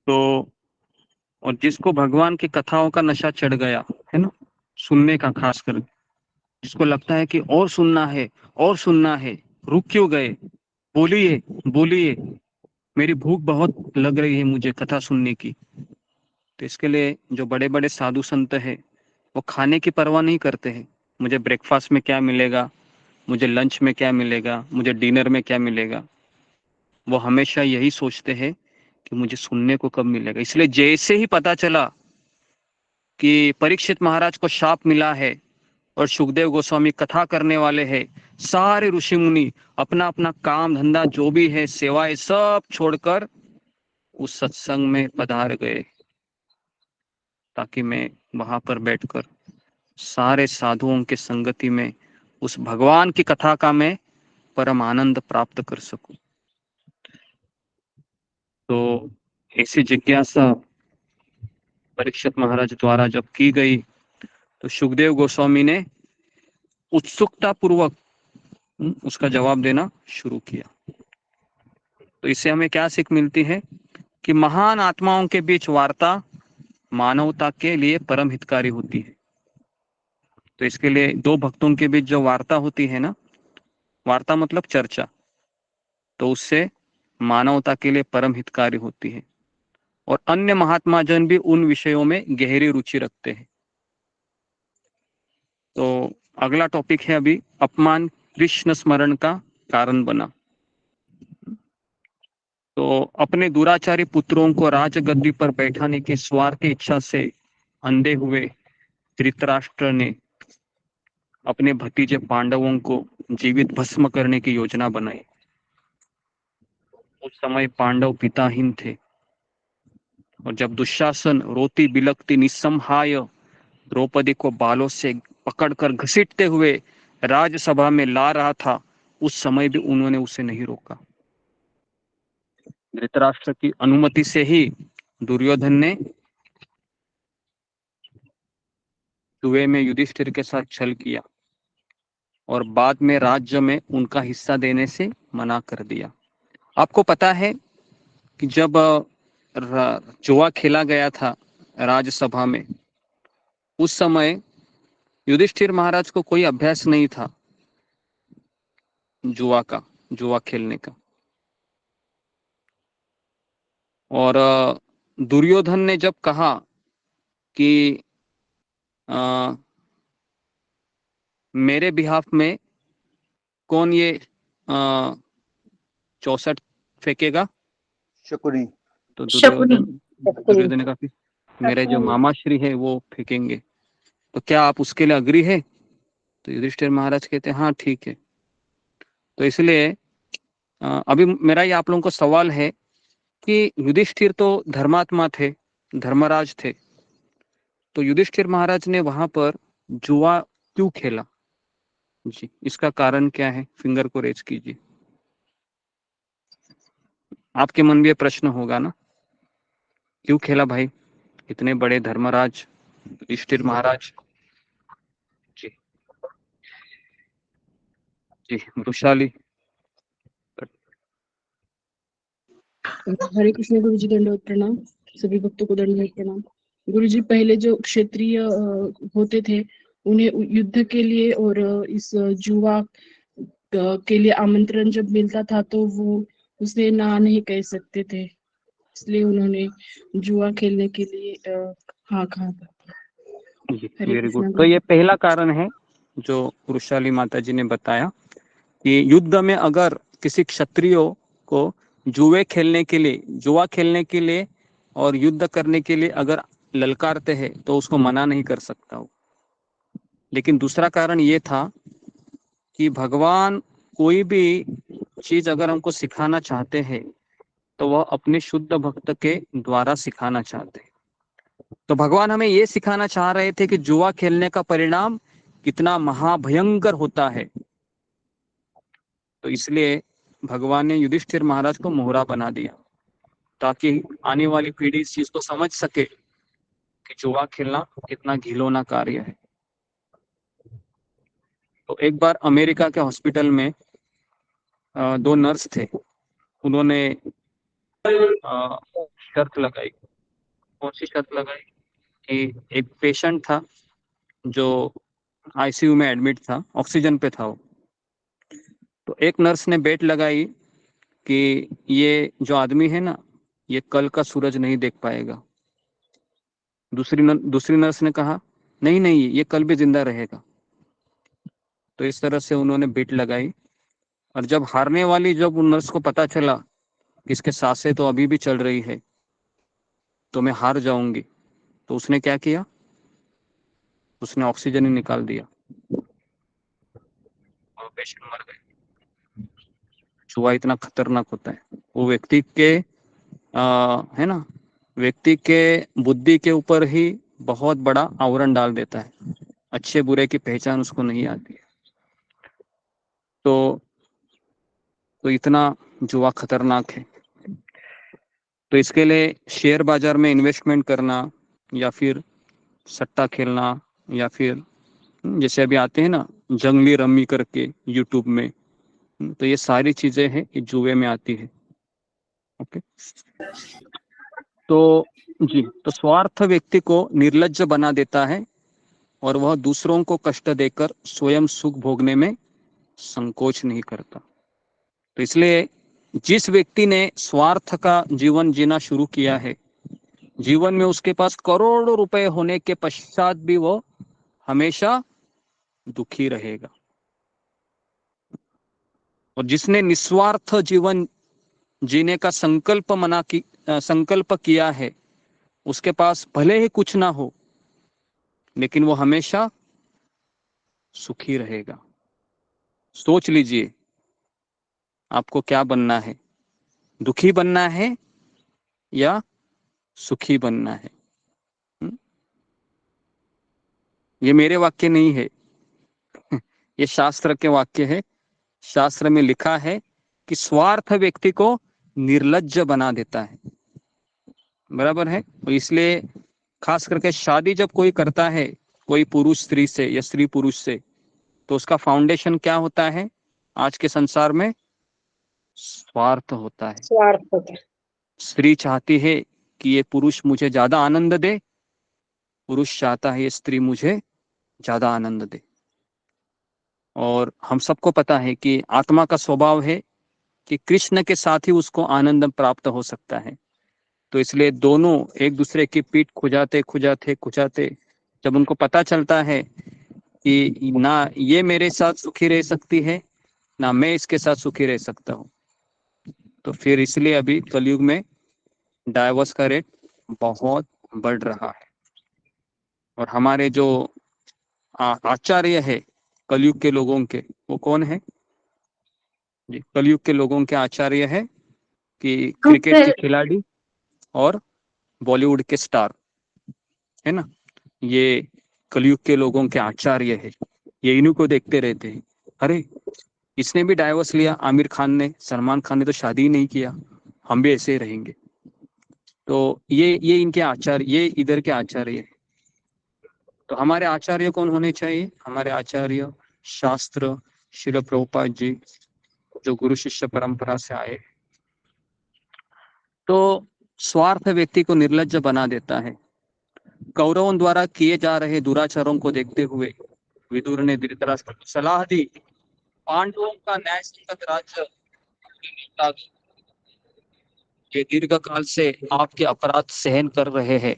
तो और जिसको भगवान की कथाओं का नशा चढ़ गया है ना, सुनने का, खास कर जिसको लगता है कि और सुनना है और सुनना है, रुक क्यों गए, बोलिए बोलिए, मेरी भूख बहुत लग रही है मुझे कथा सुनने की, तो इसके लिए जो बड़े बड़े साधु संत है वो खाने की परवाह नहीं करते हैं। मुझे ब्रेकफास्ट में क्या मिलेगा, मुझे लंच में क्या मिलेगा, मुझे डिनर में क्या मिलेगा, वो हमेशा यही सोचते हैं कि मुझे सुनने को कब मिलेगा। इसलिए जैसे ही पता चला कि परीक्षित महाराज को शाप मिला है और सुखदेव गोस्वामी कथा करने वाले हैं, सारे ऋषि मुनि अपना अपना काम धंधा जो भी है, सेवाएं सब छोड़कर उस सत्संग में पधार गए, ताकि मैं वहां पर बैठकर सारे साधुओं के संगति में उस भगवान की कथा का मैं परम आनंद प्राप्त कर सकूं। तो ऐसी जिज्ञासा परीक्षित महाराज द्वारा जब की गई तो सुखदेव गोस्वामी ने उत्सुकता पूर्वक उसका जवाब देना शुरू किया। तो इससे हमें क्या सीख मिलती है कि महान आत्माओं के बीच वार्ता मानवता के लिए परम हितकारी होती है। तो इसके लिए दो भक्तों के बीच जो वार्ता होती है ना, वार्ता मतलब चर्चा, तो उससे मानवता के लिए परम हितकारी होती है और अन्य महात्मा जन भी उन विषयों में गहरी रुचि रखते हैं। तो अगला टॉपिक है अभी अपमान कृष्ण स्मरण का कारण बना। तो अपने दुराचारी पुत्रों को राजगद्दी पर बैठाने की स्वार्थी इच्छा से अंधे हुए धृतराष्ट्र ने अपने भतीजे पांडवों को जीवित भस्म करने की योजना बनाई। उस समय पांडव पिताहीन थे और जब दुशासन रोती बिलकती निस्सहाय द्रौपदी को बालों से पकड़कर घसीटते हुए राजसभा में ला रहा था, उस समय भी उन्होंने उसे नहीं रोका। धृतराष्ट्र की अनुमति से ही दुर्योधन ने जुए में युधिष्ठिर के साथ छल किया और बाद में राज्य में उनका हिस्सा देने से मना कर दिया। आपको पता है कि जब जुआ खेला गया था राज्यसभा में, उस समय युधिष्ठिर महाराज को कोई अभ्यास नहीं था जुआ खेलने का। और दुर्योधन ने जब कहा कि मेरे बिहाफ में कौन ये 64 फेंकेगा, शकुनी, तो दुर्योधन ने कहा कि मेरे जो मामा श्री है वो फेंकेंगे, तो क्या आप उसके लिए अग्री है? तो युधिष्ठिर महाराज कहते हैं हाँ ठीक है। तो इसलिए अभी मेरा ये आप लोगों को सवाल है कि युधिष्ठिर तो धर्मात्मा थे, धर्मराज थे, तो युधिष्ठिर महाराज ने वहां पर जुआ क्यों खेला जी? इसका कारण क्या है? फिंगर को रेज कीजिए। आपके मन में ये प्रश्न होगा ना, क्यों खेला भाई, इतने बड़े धर्मराज युधिष्ठिर महाराज। जी जी वृषाली। हरे कृष्ण गुरु जी, दंडवत प्रणाम। सभी भक्तों को दंडवत प्रणाम। गुरु जी, पहले जो क्षत्रिय होते थे उन्हें युद्ध के लिए और इस जुआ के लिए आमंत्रण जब मिलता था तो वो उसे ना नहीं कह सकते थे, इसलिए उन्होंने जुआ खेलने के लिए हाँ कहा था। Very good. तो ये पहला कारण है जो वृषाली माता जी ने बताया कि युद्ध में अगर किसी क्षत्रियो को जुआ खेलने के लिए और युद्ध करने के लिए अगर ललकारते हैं तो उसको मना नहीं कर सकता हो। लेकिन दूसरा कारण ये था कि भगवान कोई भी चीज अगर हमको सिखाना चाहते हैं तो वह अपने शुद्ध भक्त के द्वारा सिखाना चाहते हैं। तो भगवान हमें ये सिखाना चाह रहे थे कि जुआ खेलने का परिणाम कितना महाभयंकर होता है। तो इसलिए भगवान ने युधिष्ठिर महाराज को मोहरा बना दिया ताकि आने वाली पीढ़ी इस चीज को समझ सके कि जुआ खेलना कितना घिनौना कार्य है। तो एक बार अमेरिका के हॉस्पिटल में दो नर्स थे, उन्होंने शर्त लगाई। कौन सी शर्त लगाई? कि एक पेशेंट था जो आईसीयू में एडमिट था, ऑक्सीजन पे था वो। तो एक नर्स ने बेट लगाई कि ये जो आदमी है ना, ये कल का सूरज नहीं देख पाएगा, दूसरी नर्स ने कहा नहीं नहीं, ये कल भी जिंदा रहेगा। तो इस तरह से उन्होंने बिट लगाई। और जब हारने वाली जब उन नर्स को पता चला कि इसके सांसें तो अभी भी चल रही है, तो मैं हार जाऊंगी, तो उसने क्या किया, उसने ऑक्सीजन ही निकाल दिया और पेशेंट मर गए। जुआ इतना खतरनाक होता है, वो व्यक्ति के है ना, व्यक्ति के बुद्धि के ऊपर ही बहुत बड़ा आवरण डाल देता है, अच्छे बुरे की पहचान उसको नहीं आती है। तो इतना जुआ खतरनाक है। तो इसके लिए शेयर बाजार में इन्वेस्टमेंट करना या फिर सट्टा खेलना या फिर जैसे अभी आते हैं ना जंगली रम्मी करके यूट्यूब में, तो ये सारी चीजें हैं ये जुए में आती है। ओके, तो जी, तो स्वार्थ व्यक्ति को निर्लज्ज बना देता है और वह दूसरों को कष्ट देकर स्वयं सुख भोगने में संकोच नहीं करता। तो इसलिए जिस व्यक्ति ने स्वार्थ का जीवन जीना शुरू किया है, जीवन में उसके पास करोड़ों रुपए होने के पश्चात भी वो हमेशा दुखी रहेगा। और जिसने निस्वार्थ जीवन जीने का संकल्प किया है, उसके पास भले ही कुछ ना हो लेकिन वो हमेशा सुखी रहेगा। सोच लीजिए आपको क्या बनना है, दुखी बनना है या सुखी बनना है? ये मेरे वाक्य नहीं है ये शास्त्र के वाक्य है। शास्त्र में लिखा है कि स्वार्थ व्यक्ति को निर्लज्ज बना देता है, बराबर है। तो इसलिए खास करके शादी जब कोई करता है, कोई पुरुष स्त्री से या स्त्री पुरुष से, तो उसका फाउंडेशन क्या होता है आज के संसार में? स्वार्थ होता है। स्वार्थ होता है। स्त्री चाहती है कि ये पुरुष मुझे ज्यादा आनंद दे, पुरुष चाहता है ये स्त्री मुझे ज्यादा आनंद दे। और हम सबको पता है कि आत्मा का स्वभाव है कि कृष्ण के साथ ही उसको आनंद प्राप्त हो सकता है। तो इसलिए दोनों एक दूसरे की पीठ खुजाते जब उनको पता चलता है कि ना ये मेरे साथ सुखी रह सकती है ना मैं इसके साथ सुखी रह सकता हूँ, तो फिर इसलिए अभी कलयुग में डाइवोर्स का रेट बहुत बढ़ रहा है। और हमारे जो आचार्य है कलयुग के लोगों के, वो कौन है जी? कलयुग के लोगों के आचार्य है कि क्रिकेट के खिलाड़ी और बॉलीवुड के स्टार, है ना, ये कलयुग के लोगों के आचार्य है। ये इन्हीं को देखते रहते हैं, अरे इसने भी डाइवोर्स लिया, आमिर खान ने, सलमान खान ने तो शादी ही नहीं किया, हम भी ऐसे ही रहेंगे। तो ये इनके आचार्य, ये इधर के आचार्य है। तो हमारे आचार्य कौन होने चाहिए? हमारे आचार्य शास्त्र श्रील प्रभुपाद जी, जो गुरु शिष्य परंपरा से आए। तो स्वार्थ व्यक्ति को निर्लज्ज बना देता है। कौरवों द्वारा किए जा रहे दुराचारों को देखते हुए विदुर ने धृतराष्ट्र को सलाह दी, पांडवों का न्याय संगत राज्य ये दीर्घ काल से आपके अपराध सहन कर रहे हैं,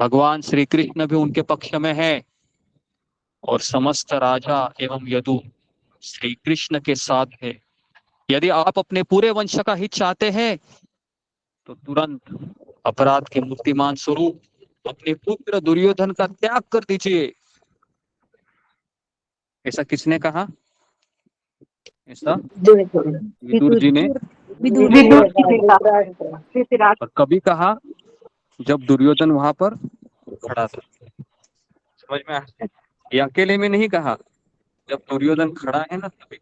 भगवान श्री कृष्ण भी उनके पक्ष में है और समस्त राजा एवं यदु श्री कृष्ण के साथ है। यदि आप अपने पूरे वंश का हित चाहते हैं तो तुरंत अपराध के मूर्तिमान स्वरूप अपने पुत्र दुर्योधन का त्याग कर दीजिए। ऐसा किसने कहा? ऐसा विदुर जी ने। और कभी कहा जब दुर्योधन वहां पर खड़ा था। समझ में आया? ये अकेले में नहीं कहा, जब दुर्योधन खड़ा है ना तभी।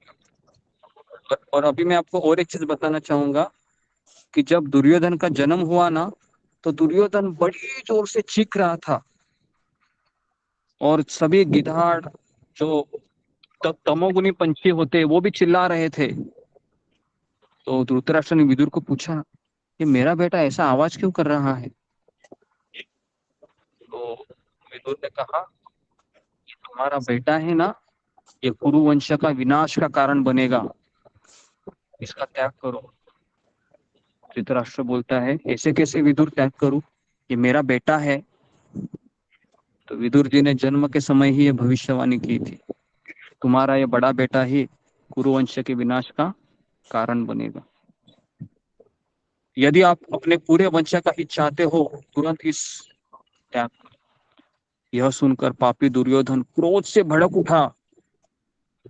और अभी मैं आपको और एक चीज बताना चाहूंगा कि जब दुर्योधन का जन्म हुआ ना, तो दुर्योधन बड़ी जोर से चीख रहा था और सभी गिधाड़ जो तमोगुनी पंछी होते वो भी चिल्ला रहे थे। तो धृतराष्ट्र ने विदुर को पूछा कि मेरा बेटा ऐसा आवाज क्यों कर रहा है? तो विदुर ने कहा कि तुम्हारा बेटा है ना, ये कुरुवंश का विनाश का कारण बनेगा, इसका त्याग करो। धृतराष्ट्र बोलता है ऐसे कैसे विदुर त्याग करूं? ये मेरा बेटा है, तो विदुर जी ने जन्म के समय ही ये भविष्यवाणी की थी, तुम्हारा ये बड़ा बेटा ही कुरुवंश के विनाश का कारण बनेगा। यदि आप अपने पूरे वंश का हित चाहते हो तुरंत इस त्याग करो। यह सुनकर पापी दुर्योधन क्रोध से भड़क उठा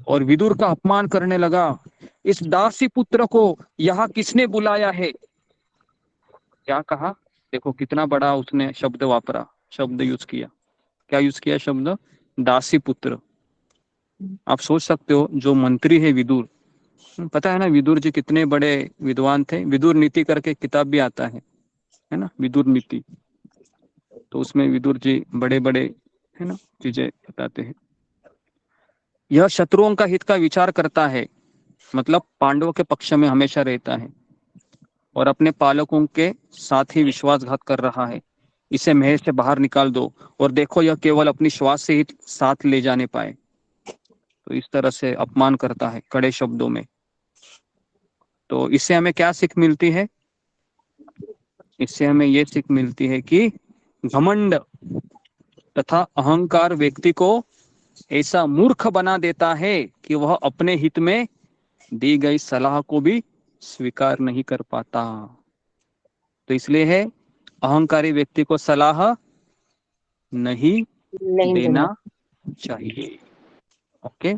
और विदुर का अपमान करने लगा। इस दासी पुत्र को यहाँ किसने बुलाया है? क्या कहा? देखो कितना बड़ा उसने शब्द वापरा, शब्द यूज किया। क्या यूज किया शब्द? दासी पुत्र। आप सोच सकते हो जो मंत्री है विदुर, पता है ना विदुर जी कितने बड़े विद्वान थे। विदुर नीति करके किताब भी आता है ना, विदुर नीति। तो उसमें विदुर जी बड़े बड़े है ना चीजें बताते हैं। यह शत्रुओं का हित का विचार करता है, मतलब पांडवों के पक्ष में हमेशा रहता है और अपने पालकों के साथ ही विश्वासघात कर रहा है। इसे महल से बाहर निकाल दो और देखो यह केवल अपनी श्वास से ही साथ ले जाने पाए। तो इस तरह से अपमान करता है कड़े शब्दों में। तो इससे हमें क्या सीख मिलती है? इससे हमें ये सीख मिलती है कि घमंड तथा अहंकार व्यक्ति को ऐसा मूर्ख बना देता है कि वह अपने हित में दी गई सलाह को भी स्वीकार नहीं कर पाता। तो इसलिए है अहंकारी व्यक्ति को सलाह नहीं देना चाहिए। ओके,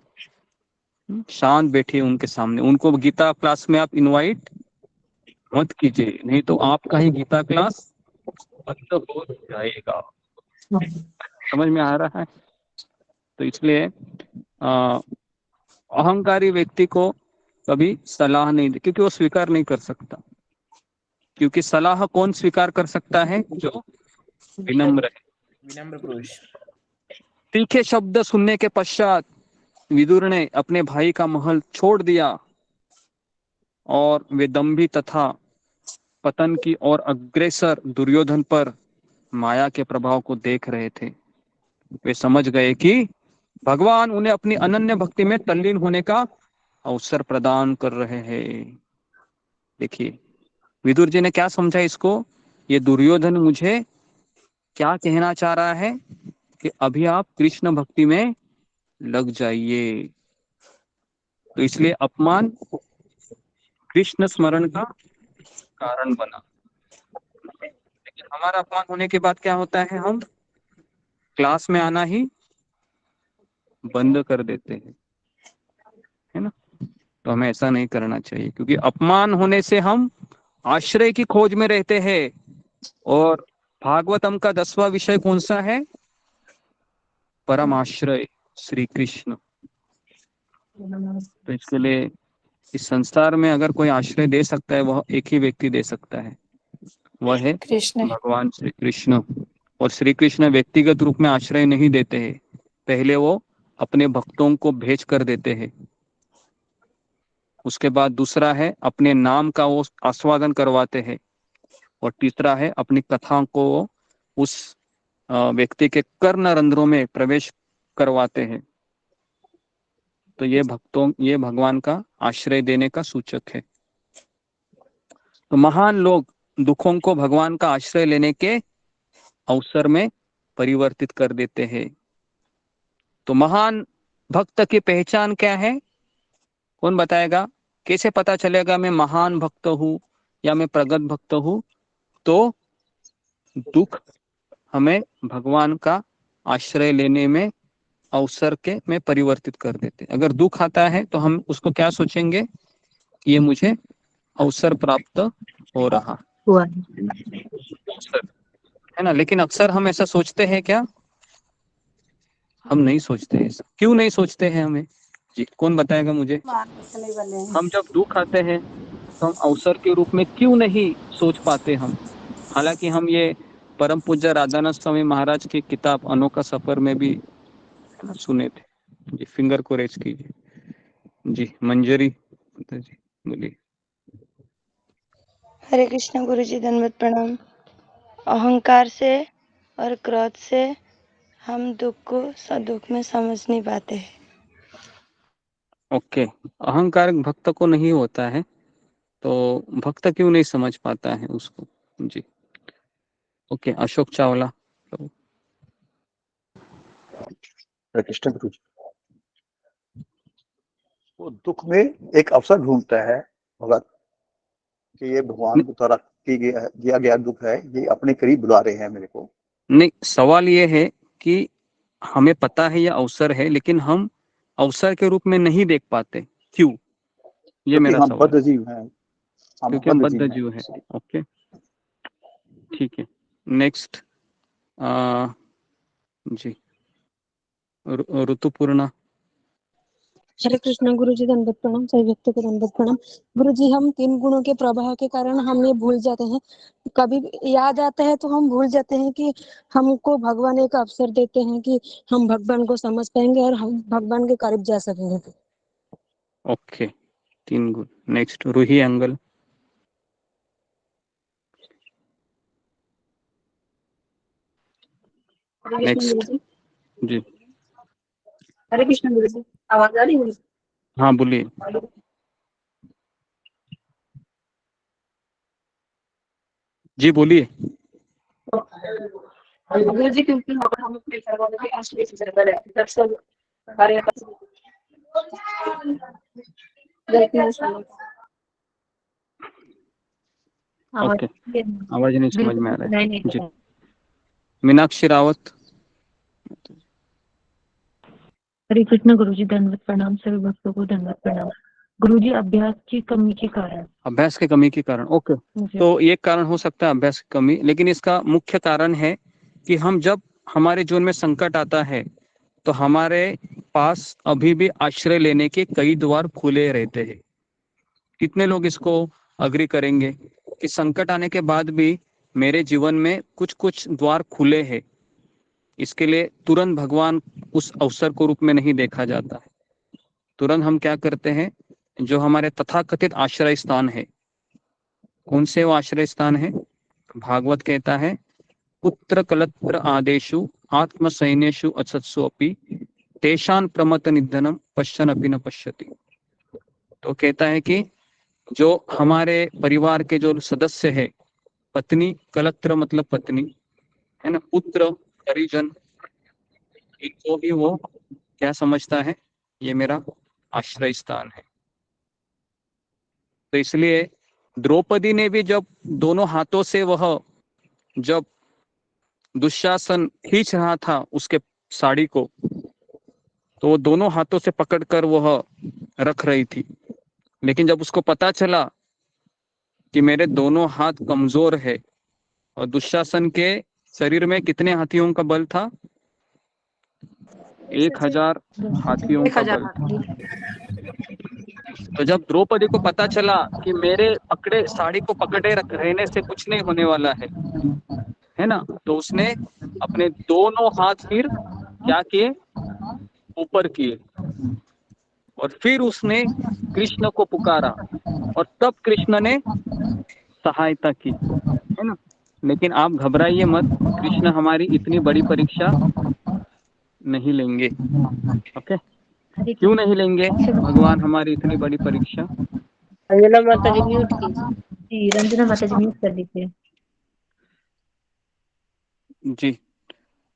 शांत बैठिए उनके सामने। उनको गीता क्लास में आप इनवाइट मत कीजिए, नहीं तो आपका ही गीता क्लास बंद हो जाएगा। समझ में आ रहा है? तो इसलिए अहंकारी व्यक्ति को कभी सलाह नहीं दे, क्योंकि वो स्वीकार नहीं कर सकता। क्योंकि सलाह कौन स्वीकार कर सकता है? जो विनम्र है, विनम्र पुरुष। तीखे शब्द सुनने के पश्चात विदुर ने अपने भाई का महल छोड़ दिया और वे दंभी तथा पतन की ओर अग्रसर दुर्योधन पर माया के प्रभाव को देख रहे थे। वे समझ गए कि भगवान उन्हें अपनी अनन्य भक्ति में तल्लीन होने का अवसर प्रदान कर रहे हैं। देखिए विदुर जी ने क्या समझा इसको, ये दुर्योधन मुझे क्या कहना चाह रहा है कि अभी आप कृष्ण भक्ति में लग जाइए। तो इसलिए अपमान कृष्ण स्मरण का कारण बना। लेकिन हमारा अपमान होने के बाद क्या होता है? हम क्लास में आना ही बंद कर देते हैं, है ना। तो हमें ऐसा नहीं करना चाहिए, क्योंकि अपमान होने से हम आश्रय की खोज में रहते हैं। और भागवतम का 10वां विषय कौन सा है? परम आश्रय श्री कृष्ण। तो इसके लिए इस संसार में अगर कोई आश्रय दे सकता है, वह एक ही व्यक्ति दे सकता है, वह है कृष्ण। भगवान श्री कृष्ण। और श्री कृष्ण व्यक्तिगत रूप में आश्रय नहीं देते हैं, पहले वो अपने भक्तों को भेज कर देते हैं। उसके बाद दूसरा है अपने नाम का वो आस्वादन करवाते हैं। और तीसरा है अपनी कथाओं को उस व्यक्ति के कर्ण रंध्रों में प्रवेश करवाते हैं। तो ये भगवान का आश्रय देने का सूचक है। तो महान लोग दुखों को भगवान का आश्रय लेने के अवसर में परिवर्तित कर देते हैं। तो महान भक्त की पहचान क्या है? कौन बताएगा? कैसे पता चलेगा मैं महान भक्त हूँ या मैं प्रगत भक्त हूँ? तो दुख हमें भगवान का आश्रय लेने में अवसर के में परिवर्तित कर देते। अगर दुख आता है तो हम उसको क्या सोचेंगे? ये मुझे अवसर प्राप्त हो रहा हुआ अवसर, है ना। लेकिन अक्सर हम ऐसा सोचते हैं क्या? हम नहीं सोचते ऐसा। क्यों नहीं सोचते हैं हमें? जी कौन बताएगा मुझे? हम जब दुख आते हैं तो हम अवसर के रूप में क्यों नहीं सोच पाते हम? हालांकि हम ये परम पूज्य राधानाथ स्वामी महाराज की किताब अनोखा सफर में भी सुने थे। जी फिंगर को रेज कीजिए। जी मंजरी जी बोलिए। हरे कृष्ण गुरु जी, धन्यवाद प्रणाम। अहंकार से और क्रोध से हम दुख को दुख में समझ नहीं पाते हैं। ओके, अहंकार भक्त को नहीं होता है, तो भक्त क्यों नहीं समझ पाता है उसको? जी ओके, अशोक चावला। हरे कृष्ण गुरु जी। वो दुख में एक अवसर ढूंढता है भगत कि ये भगवान के द्वारा दिया गया दुख है, ये अपने करीब बुला रहे हैं मेरे को। नहीं, सवाल ये है कि हमें पता है ये अवसर है, लेकिन हम अवसर के रूप में नहीं देख पाते, क्यों? ये मेरा हम सवाल बद्ध जीव हैं, क्योंकि हम बद्ध जीव है। ओके, ठीक है। नेक्स्ट जी, ऋतुपूर्णा। हरे कृष्ण गुरु जी, दंडवत प्रणाम। सभी भक्तों को दंडवत प्रणाम। गुरु जी, हम 3 गुणों के प्रवाह के कारण हम ये भूल जाते हैं, कभी याद आता है तो हम भूल जाते हैं कि हमको भगवान एक अवसर देते हैं कि हम भगवान को समझ पाएंगे और हम भगवान के करीब जा सकेंगे। ओके, 3 गुण। नेक्स्ट, रूही अंगल। नेक्स्ट जी। हरे कृष्ण गुरु जी, आवाज आ रही है? हाँ, बोलिए। जी बोलिए। गुरु जी, क्योंकि हम अपने घर वालों के आश्रय से ज्यादा रहते हैं, सब हमारे ओके, आवाज नहीं समझ में आ रहा है जी। मीनाक्षी रावत। हरे कृष्ण गुरु जी, दंडवत प्रणाम। सभी भक्तों को दंडवत प्रणाम। गुरु जी, अभ्यास की कमी के कारण। अभ्यास के कमी के कारण, ओके। तो एक कारण हो सकता है अभ्यास की कमी, लेकिन इसका मुख्य कारण है कि हम जब हमारे जीवन में संकट आता है तो हमारे पास अभी भी आश्रय लेने के कई द्वार खुले रहते हैं। कितने लोग इसको अग्री करेंगे कि संकट आने के बाद भी मेरे जीवन में कुछ कुछ द्वार खुले हैं? इसके लिए तुरंत भगवान उस अवसर को रूप में नहीं देखा जाता है। तुरंत हम क्या करते हैं, जो हमारे तथाकथित आश्रय स्थान है, कौन से वो आश्रय स्थान है? भागवत कहता है, पुत्र कलत्र आदेशु आत्म सैन्येषु असत्सु अपि तेषान प्रमत निधनम पश्यन अपि न पश्यति। तो कहता है कि जो हमारे परिवार के जो सदस्य है, पत्नी, कलत्र मतलब पत्नी है ना, पुत्र, परिजन, इनको भी वो क्या समझता है, ये मेरा आश्रय स्थान है। तो इसलिए द्रौपदी ने भी जब दोनों हाथों से वह, जब दुशासन खींच रहा था उसके साड़ी को, तो वो दोनों हाथों से पकड़कर वह रख रही थी। लेकिन जब उसको पता चला कि मेरे दोनों हाथ कमजोर है, और दुशासन के शरीर में कितने हाथियों का बल था? 1000 हाथियों का बल था। तो जब द्रौपदी को पता चला कि मेरे पकड़े साड़ी को पकड़े रहने से कुछ नहीं होने वाला है ना, तो उसने अपने दोनों हाथ फिर क्या किए? ऊपर किए, और फिर उसने कृष्ण को पुकारा, और तब कृष्ण ने सहायता की, है ना। लेकिन आप घबराइए मत, कृष्ण हमारी इतनी बड़ी परीक्षा नहीं लेंगे। ओके, क्यों नहीं लेंगे भगवान हमारी इतनी बड़ी परीक्षा? रंजना माता जी म्यूट कीजिए। जी, रंजना माता जी म्यूट कर दीजिए। जी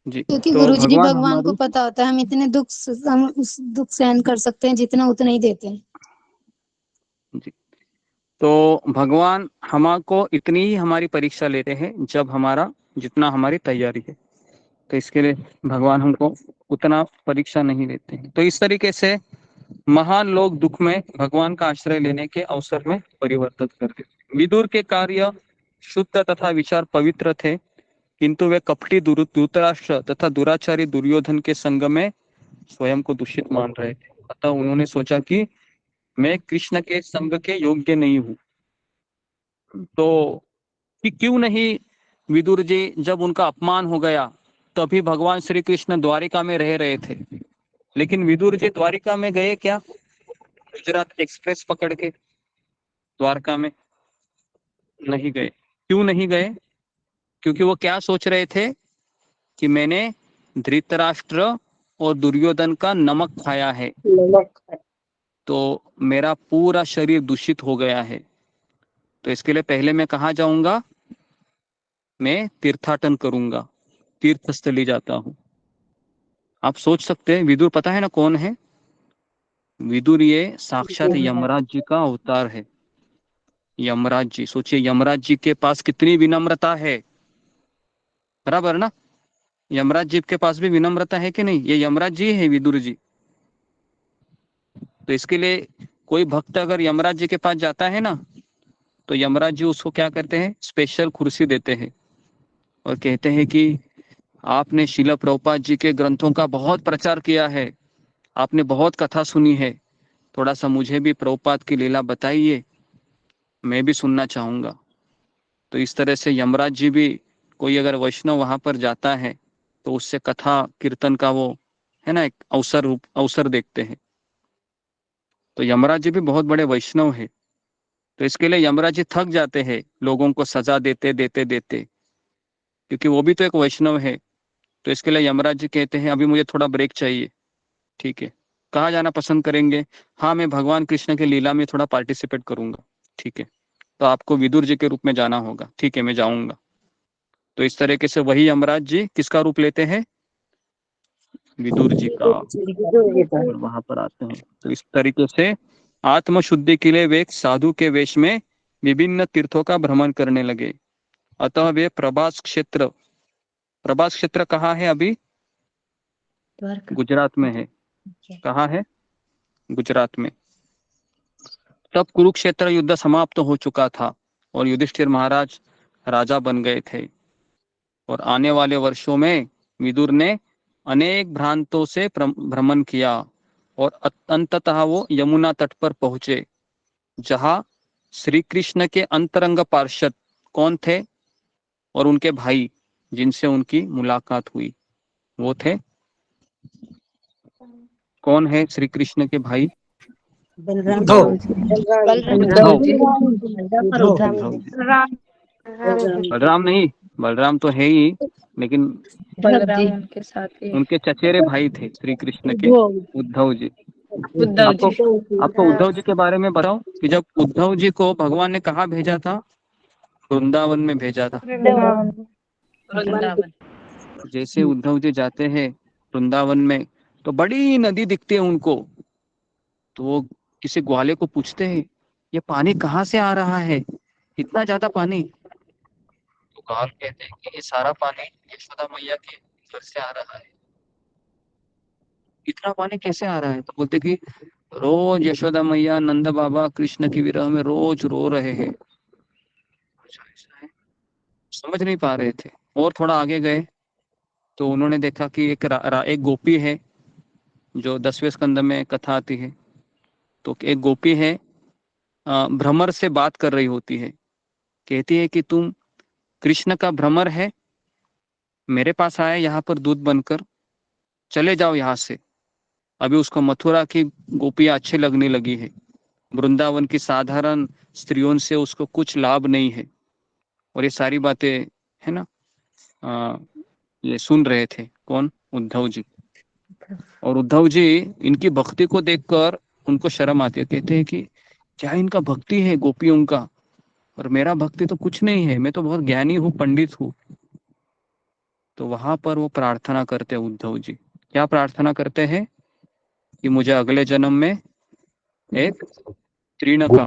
जी। क्योंकि तो गुरुजी भगवान को हमारी, पता होता है हम इतने हम उस दुख सहन कर सकते हैं जितना उतना ही देते हैं। जी, तो भगवान हमको इतनी ही हमारी परीक्षा लेते हैं जब हमारा जितना हमारी तैयारी है। तो इसके लिए भगवान हमको उतना परीक्षा नहीं लेते हैं। तो इस तरीके से महान लोग दुख में भगवान का आश्रय लेने के अवसर में परिवर्तित करते थे। विदुर के कार्य शुद्ध तथा विचार पवित्र थे, किंतु वे कपटी धृतराष्ट्र तथा दुराचारी दुर्योधन के संग में स्वयं को दूषित मान रहे थे। अतः उन्होंने सोचा कि मैं कृष्ण के संग के योग्य नहीं हूँ। तो कि क्यों नहीं विदुर जी, जब उनका अपमान हो गया तभी भगवान श्री कृष्ण द्वारिका में रह रहे थे, लेकिन विदुर जी द्वारिका में गए क्या? गुजरात एक्सप्रेस पकड़ के द्वारका में नहीं गए। क्यों नहीं गए? क्योंकि वो क्या सोच रहे थे कि मैंने धृतराष्ट्र और दुर्योधन का नमक खाया है, तो मेरा पूरा शरीर दूषित हो गया है। तो इसके लिए पहले मैं कहाँ जाऊंगा? मैं तीर्थाटन करूंगा, तीर्थस्थली जाता हूँ। आप सोच सकते हैं विदुर पता है ना कौन है? विदुर ये साक्षात यमराज जी का अवतार है। यमराज जी, सोचिए यमराज जी के पास कितनी विनम्रता है, बराबर ना? यमराज जी के पास भी विनम्रता है कि नहीं? ये यमराज जी है विदुर जी। तो इसके लिए कोई भक्त अगर यमराज जी के पास जाता है ना, तो यमराज जी उसको क्या करते हैं, स्पेशल कुर्सी देते हैं और कहते हैं कि आपने शिला प्रभुपाद जी के ग्रंथों का बहुत प्रचार किया है, आपने बहुत कथा सुनी है, थोड़ा सा मुझे भी प्रभुपाद की लीला बताइए, मैं भी सुनना चाहूंगा। तो इस तरह से यमराज जी भी, कोई अगर वैष्णव वहां पर जाता है तो उससे कथा कीर्तन का वो है ना एक अवसर देखते हैं। तो यमराज जी भी बहुत बड़े वैष्णव है। तो इसके लिए यमराज जी थक जाते हैं लोगों को सजा देते देते देते, क्योंकि वो भी तो एक वैष्णव है। तो इसके लिए यमराज जी कहते हैं अभी मुझे थोड़ा ब्रेक चाहिए। ठीक है, कहाँ जाना पसंद करेंगे? हाँ, मैं भगवान कृष्ण के लीला में थोड़ा पार्टिसिपेट करूंगा। ठीक है, तो आपको विदुर जी के रूप में जाना होगा। ठीक है, मैं जाऊंगा। तो इस तरीके से वही यमराज जी किसका रूप लेते हैं? विदुर जी का। और वहां पर आते हैं। तो इस तरीके से आत्मशुद्धि के लिए वे एक साधु के वेश में विभिन्न तीर्थों का भ्रमण करने लगे। अतः वे प्रभास क्षेत्र कहाँ है अभी? गुजरात में है। कहाँ है? गुजरात में। तब कुरुक्षेत्र युद्ध समाप्त हो चुका था और युधिष्ठिर महाराज राजा बन गए थे। और आने वाले वर्षों में विदुर ने अनेक भ्रांतों से भ्रमण किया और अंततः वो यमुना तट पर पहुंचे, जहां श्री कृष्ण के अंतरंग पार्षद कौन थे और उनके भाई जिनसे उनकी मुलाकात हुई, वो थे कौन है? श्री कृष्ण के भाई बलराम नहीं, बलराम तो है ही, लेकिन उनके साथ उनके चचेरे भाई थे श्री कृष्ण के, उद्धव जी। आपको उद्धव जी के बारे में बताओ कि जब उद्धव जी को भगवान ने कहाँ भेजा था? वृंदावन में भेजा था। जैसे उद्धव जी जाते हैं वृंदावन में तो बड़ी नदी दिखती है उनको। तो वो किसी ग्वाले को पूछते हैं ये पानी कहाँ से आ रहा है, इतना ज्यादा पानी? तो ग्वाल कहते हैं कि ये सारा पानी यशोदा मैया के घर से आ रहा है। इतना पानी कैसे आ रहा है? तो बोलते कि रोज यशोदा मैया नंद बाबा कृष्ण की विरह में रोज रो रहे हैं। समझ नहीं पा रहे थे। और थोड़ा आगे गए तो उन्होंने देखा कि एक गोपी है, जो 10वें स्कंद में कथा आती है। तो एक गोपी है, भ्रमर से बात कर रही होती है। कहती है कि तुम कृष्ण का भ्रमर है, मेरे पास आए यहाँ पर दूध बनकर, चले जाओ यहाँ से। अभी उसको मथुरा की गोपियां अच्छी लगने लगी है, वृंदावन की साधारण स्त्रियों से उसको कुछ लाभ नहीं है। और ये सारी बातें है ना ये सुन रहे थे कौन? उद्धव जी। और उद्धव जी इनकी भक्ति को देखकर उनको शर्म आती है। कहते हैं कि क्या इनका भक्ति है गोपियों का, और मेरा भक्ति तो कुछ नहीं है, मैं तो बहुत ज्ञानी हूँ, पंडित हूँ। तो वहां पर वो प्रार्थना करते हैं उद्धव जी। क्या प्रार्थना करते हैं? कि मुझे अगले जन्म में एक तृण बना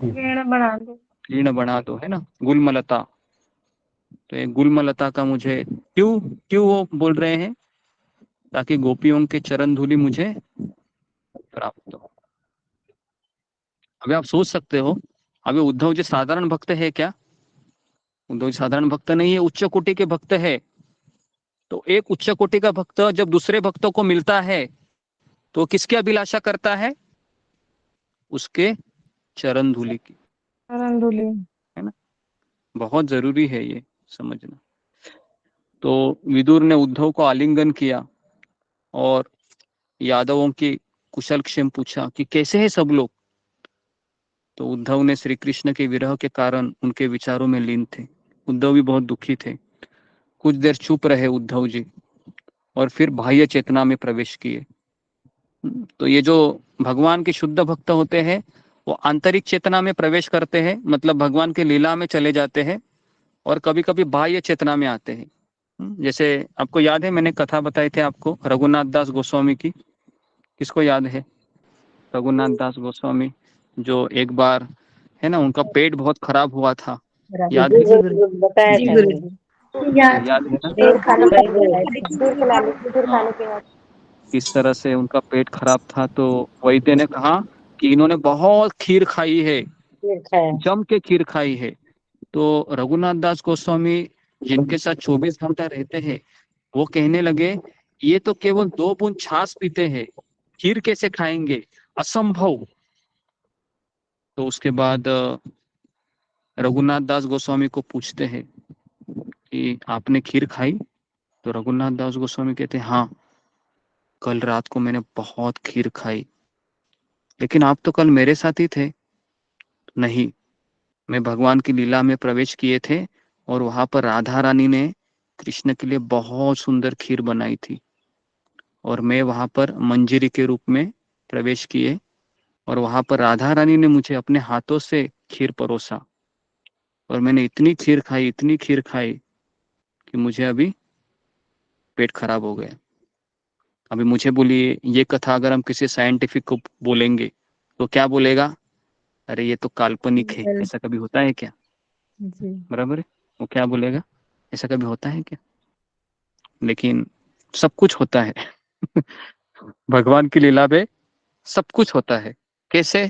दो, है ना, गुलमलता। तो एक गुलमलता का मुझे क्यों क्यों वो बोल रहे हैं? ताकि गोपियों के चरण धूलि मुझे प्राप्त हो। अभी आप सोच सकते हो, अभी उद्धव जी साधारण भक्त है क्या? उद्धव जी साधारण भक्त नहीं है, उच्च कोटि के भक्त है। तो एक उच्च कोटि का भक्त जब दूसरे भक्तों को मिलता है तो किसकी अभिलाषा करता है? उसके चरण धूलि की, है ना। बहुत जरूरी है ये समझना। तो विदुर ने उद्धव को आलिंगन किया और यादवों की कुशल क्षेम पूछा कि कैसे है सब लोग। तो उद्धव ने श्री कृष्ण के विरह के कारण उनके विचारों में लीन थे। उद्धव भी बहुत दुखी थे। कुछ देर चुप रहे उद्धव जी और फिर बाह्य चेतना में प्रवेश किए। तो ये जो भगवान के शुद्ध भक्त होते हैं वो आंतरिक चेतना में प्रवेश करते हैं, मतलब भगवान के लीला में चले जाते हैं, और कभी कभी बाह्य चेतना में आते हैं। जैसे आपको याद है मैंने कथा बताई थी आपको रघुनाथ दास गोस्वामी की, किसको याद है? रघुनाथ दास गोस्वामी जो एक बार है ना उनका पेट बहुत खराब हुआ था, याद है? बताया जी, था। याद है ना? खीर खाने बताया खीर खिला ली खीर हाँ, खाने के बाद किस तरह से उनका पेट खराब था तो वैद्य ने कहा कि इन्होंने बहुत खीर खाई है, जम के खीर खाई है। तो रघुनाथ दास गोस्वामी जिनके साथ 24 घंटा रहते हैं वो कहने लगे ये तो केवल 2 बूंद छाछ पीते हैं, खीर कैसे खाएंगे, असंभव। तो उसके बाद रघुनाथ दास गोस्वामी को पूछते हैं कि आपने खीर खाई? तो रघुनाथ दास गोस्वामी कहते हैं हाँ, कल रात को मैंने बहुत खीर खाई, लेकिन आप तो कल मेरे साथ ही थे। नहीं, मैं भगवान की लीला में प्रवेश किए थे और वहां पर राधा रानी ने कृष्ण के लिए बहुत सुंदर खीर बनाई थी और मैं वहां पर मंजरी के रूप में प्रवेश किए और वहां पर राधा रानी ने मुझे अपने हाथों से खीर परोसा और मैंने इतनी खीर खाई कि मुझे अभी पेट खराब हो गया। अभी मुझे बोलिए ये कथा अगर हम किसी साइंटिफिक को बोलेंगे तो क्या बोलेगा? अरे ये तो काल्पनिक है, ऐसा कभी होता है क्या? जी बराबर है, वो क्या बोलेगा? ऐसा कभी होता है क्या? लेकिन सब कुछ होता है भगवान की लीला पे सब कुछ होता है। कैसे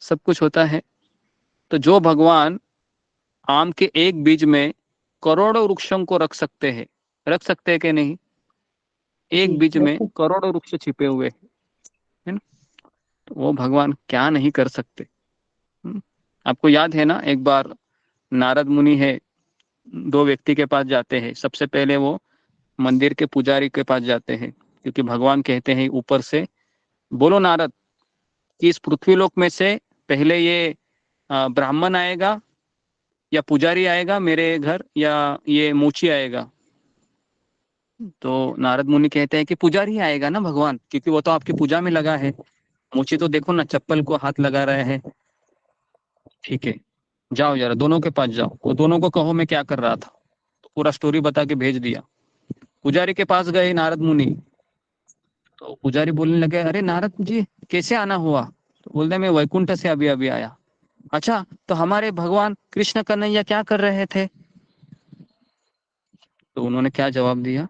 सब कुछ होता है? तो जो भगवान आम के एक बीज में करोड़ों वृक्षों को रख सकते हैं कि नहीं? एक बीज में करोड़ों वृक्ष छिपे हुए हैं, है ना? तो वो भगवान क्या नहीं कर सकते। आपको याद है ना, एक बार नारद मुनि है, 2 व्यक्ति के पास जाते हैं। सबसे पहले वो मंदिर के पुजारी के पास जाते हैं क्योंकि भगवान कहते हैं ऊपर से, बोलो नारद कि इस पृथ्वी लोक में से पहले ये ब्राह्मण आएगा या पुजारी आएगा मेरे घर या ये मोची आएगा? तो नारद मुनि कहते हैं कि पुजारी आएगा ना भगवान, क्योंकि वो तो आपकी पूजा में लगा है। मोची तो देखो ना चप्पल को हाथ लगा रहे हैं। ठीक है, जाओ जरा दोनों के पास जाओ, वो दोनों को कहो मैं क्या कर रहा था। तो पूरा स्टोरी बता के भेज दिया। पुजारी के पास गए नारद मुनि, तो पुजारी बोलने लगे अरे नारद जी कैसे आना हुआ? तो बोलते मैं वैकुंठ से अभी अभी आया। अच्छा, तो हमारे भगवान कृष्ण कन्हैया क्या कर रहे थे? तो उन्होंने क्या जवाब दिया?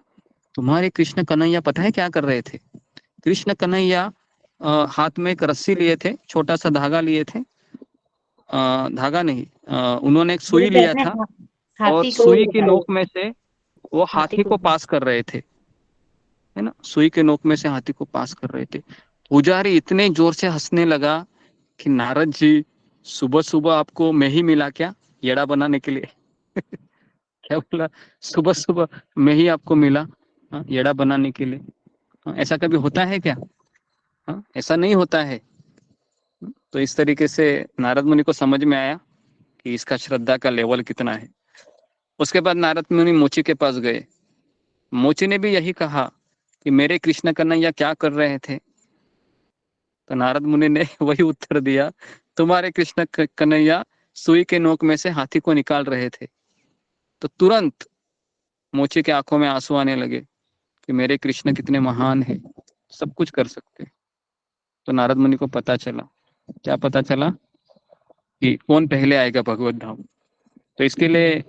तुम्हारे कृष्ण कन्हैया पता है क्या कर रहे थे? कृष्ण कन्हैया हाथ में एक रस्सी लिए थे, छोटा सा धागा लिए थे, धागा नहीं, उन्होंने एक सुई लिया था और सुई की नोक में से वो हाथी को पास कर रहे थे, है ना? सुई के नोक में से हाथी को पास कर रहे थे। पुजारी इतने जोर से हंसने लगा कि नारद जी सुबह सुबह आपको मैं ही मिला क्या येड़ा बनाने के लिए क्या बोला? सुबह सुबह मैं ही आपको मिला येड़ा बनाने के लिए? ऐसा कभी होता है क्या? ऐसा नहीं होता है। तो इस तरीके से नारद मुनि को समझ में आया कि इसका श्रद्धा का लेवल कितना है। उसके बाद नारद मुनि मोची के पास गए। मोची ने भी यही कहा कि मेरे कृष्ण कन्हैया क्या कर रहे थे? तो नारद मुनि ने वही उत्तर दिया, तुम्हारे कृष्ण कन्हैया सुई के नोक में से हाथी को निकाल रहे थे। तो तुरंत मोची के आंखों में आंसू आने लगे कि मेरे कृष्ण कितने महान हैं, सब कुछ कर सकते। तो नारद मुनि को पता चला, क्या पता चला? कि कौन पहले आएगा भगवत धाम। तो इसके लिए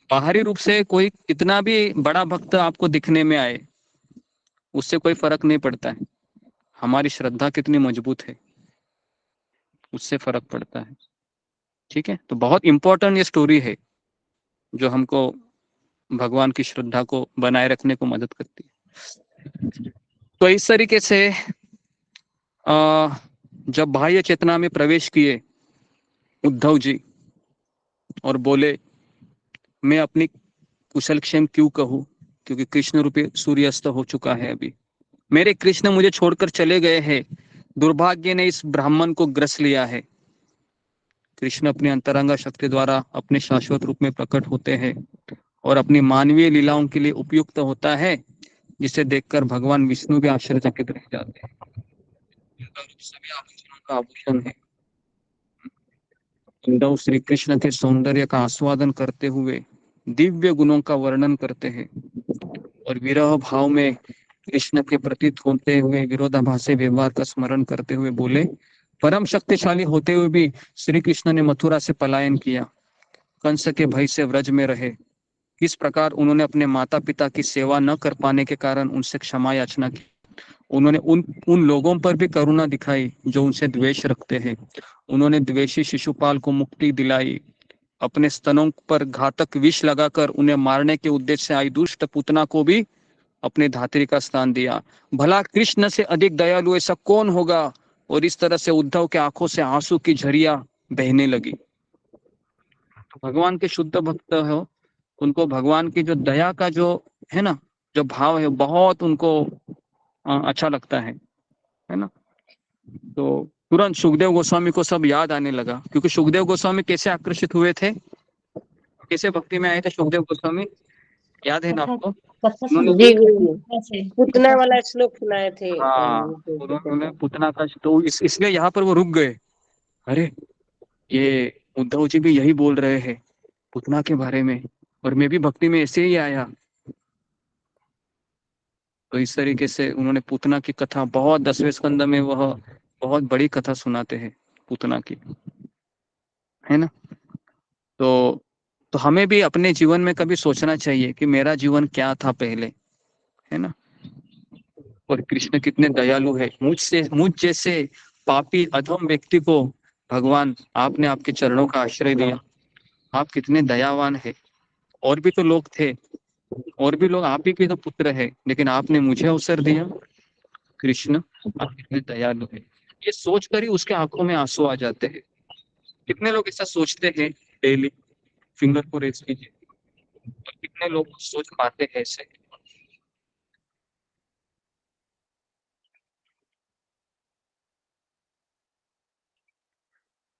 बाहरी रूप से कोई कितना भी बड़ा भक्त आपको दिखने में आए उससे कोई फर्क नहीं पड़ता है, हमारी श्रद्धा कितनी मजबूत है उससे फर्क पड़ता है। ठीक है, तो बहुत इंपॉर्टेंट ये स्टोरी है जो हमको भगवान की श्रद्धा को बनाए रखने को मदद करती है। तो इस तरीके से जब बाह्य चेतना में प्रवेश किए उद्धव जी और बोले मैं अपनी कुशल क्षेम क्यों कहूँ, क्योंकि कृष्ण रूपी सूर्यास्त हो चुका है, अभी मेरे कृष्ण मुझे छोड़कर चले गए हैं, दुर्भाग्य ने इस ब्राह्मण को ग्रस लिया है। कृष्ण अपनी अंतरंगा शक्ति द्वारा अपने शाश्वत रूप में प्रकट होते हैं और अपनी मानवीय लीलाओं के लिए उपयुक्त होता है, जिसे देखकर भगवान विष्णु भी आश्चर्यचकित रह जाते हैं। उनका रूप सभी आभूषणों का आभूषण है। उद्धव श्री कृष्ण के सौंदर्य का आस्वादन करते हुए दिव्य गुणों का वर्णन करते हैं और विरह भाव में कृष्ण के प्रति होते हुए विरोधाभासी व्यवहार का स्मरण करते हुए बोले, परम शक्तिशाली होते हुए भी श्री कृष्ण ने मथुरा से पलायन किया, कंस के भय से व्रज में रहे। किस प्रकार उन्होंने अपने माता पिता की सेवा न कर पाने के कारण उनसे क्षमा याचना की। उन्होंने उन लोगों पर भी करुणा दिखाई जो उनसे द्वेष रखते हैं। उन्होंने द्वेषी शिशुपाल को मुक्ति दिलाई। अपने स्तनों पर घातक विष लगाकर उन्हें मारने के उद्देश्य से आई दुष्ट पूतना को भी अपने धात्री का स्थान दिया। भला कृष्ण से अधिक दयालु ऐसा कौन होगा। और इस तरह से उद्धव के आंखों से आंसू की झरिया बहने लगी। भगवान के शुद्ध भक्त हो, उनको भगवान की जो दया का जो है ना, जो भाव है, बहुत उनको अच्छा लगता है ना। तो तुरंत सुखदेव गोस्वामी को सब याद आने लगा, क्योंकि सुखदेव गोस्वामी कैसे आकर्षित हुए थे, कैसे भक्ति में आए थे सुखदेव गोस्वामी, याद है ना आपको? पुतना वाला श्लोक सुनाए थे। हाँ, उन्होंने पुतना का, तो इसलिए यहाँ पर वो रुक गए। अरे ये उद्धव जी भी यही बोल रहे हैं पुतना के बारे में, और मैं भी भक्ति में ऐसे ही आया। तो इस तरीके से उन्होंने पुतना की कथा बहुत 10वें स्कंद में वह बहुत बड़ी कथा सुनाते हैं पुतना की, है ना। तो हमें भी अपने जीवन में कभी सोचना चाहिए कि मेरा जीवन क्या था पहले, है ना। और कृष्ण कितने दयालु है, मुझ जैसे पापी अधम व्यक्ति को भगवान आपने आपके चरणों का आश्रय दिया। आप कितने दयावान है। और भी तो लोग थे, और भी लोग आप ही के तो पुत्र है, लेकिन आपने मुझे अवसर दिया। कृष्ण आप कितने दयालु है। ये सोचकर ही उसके आंखों में आंसू आ जाते हैं। कितने लोग ऐसा सोचते हैं डेली, फिंगर को रेज कीजिए, और कितने लोग सोच पाते हैं ऐसे।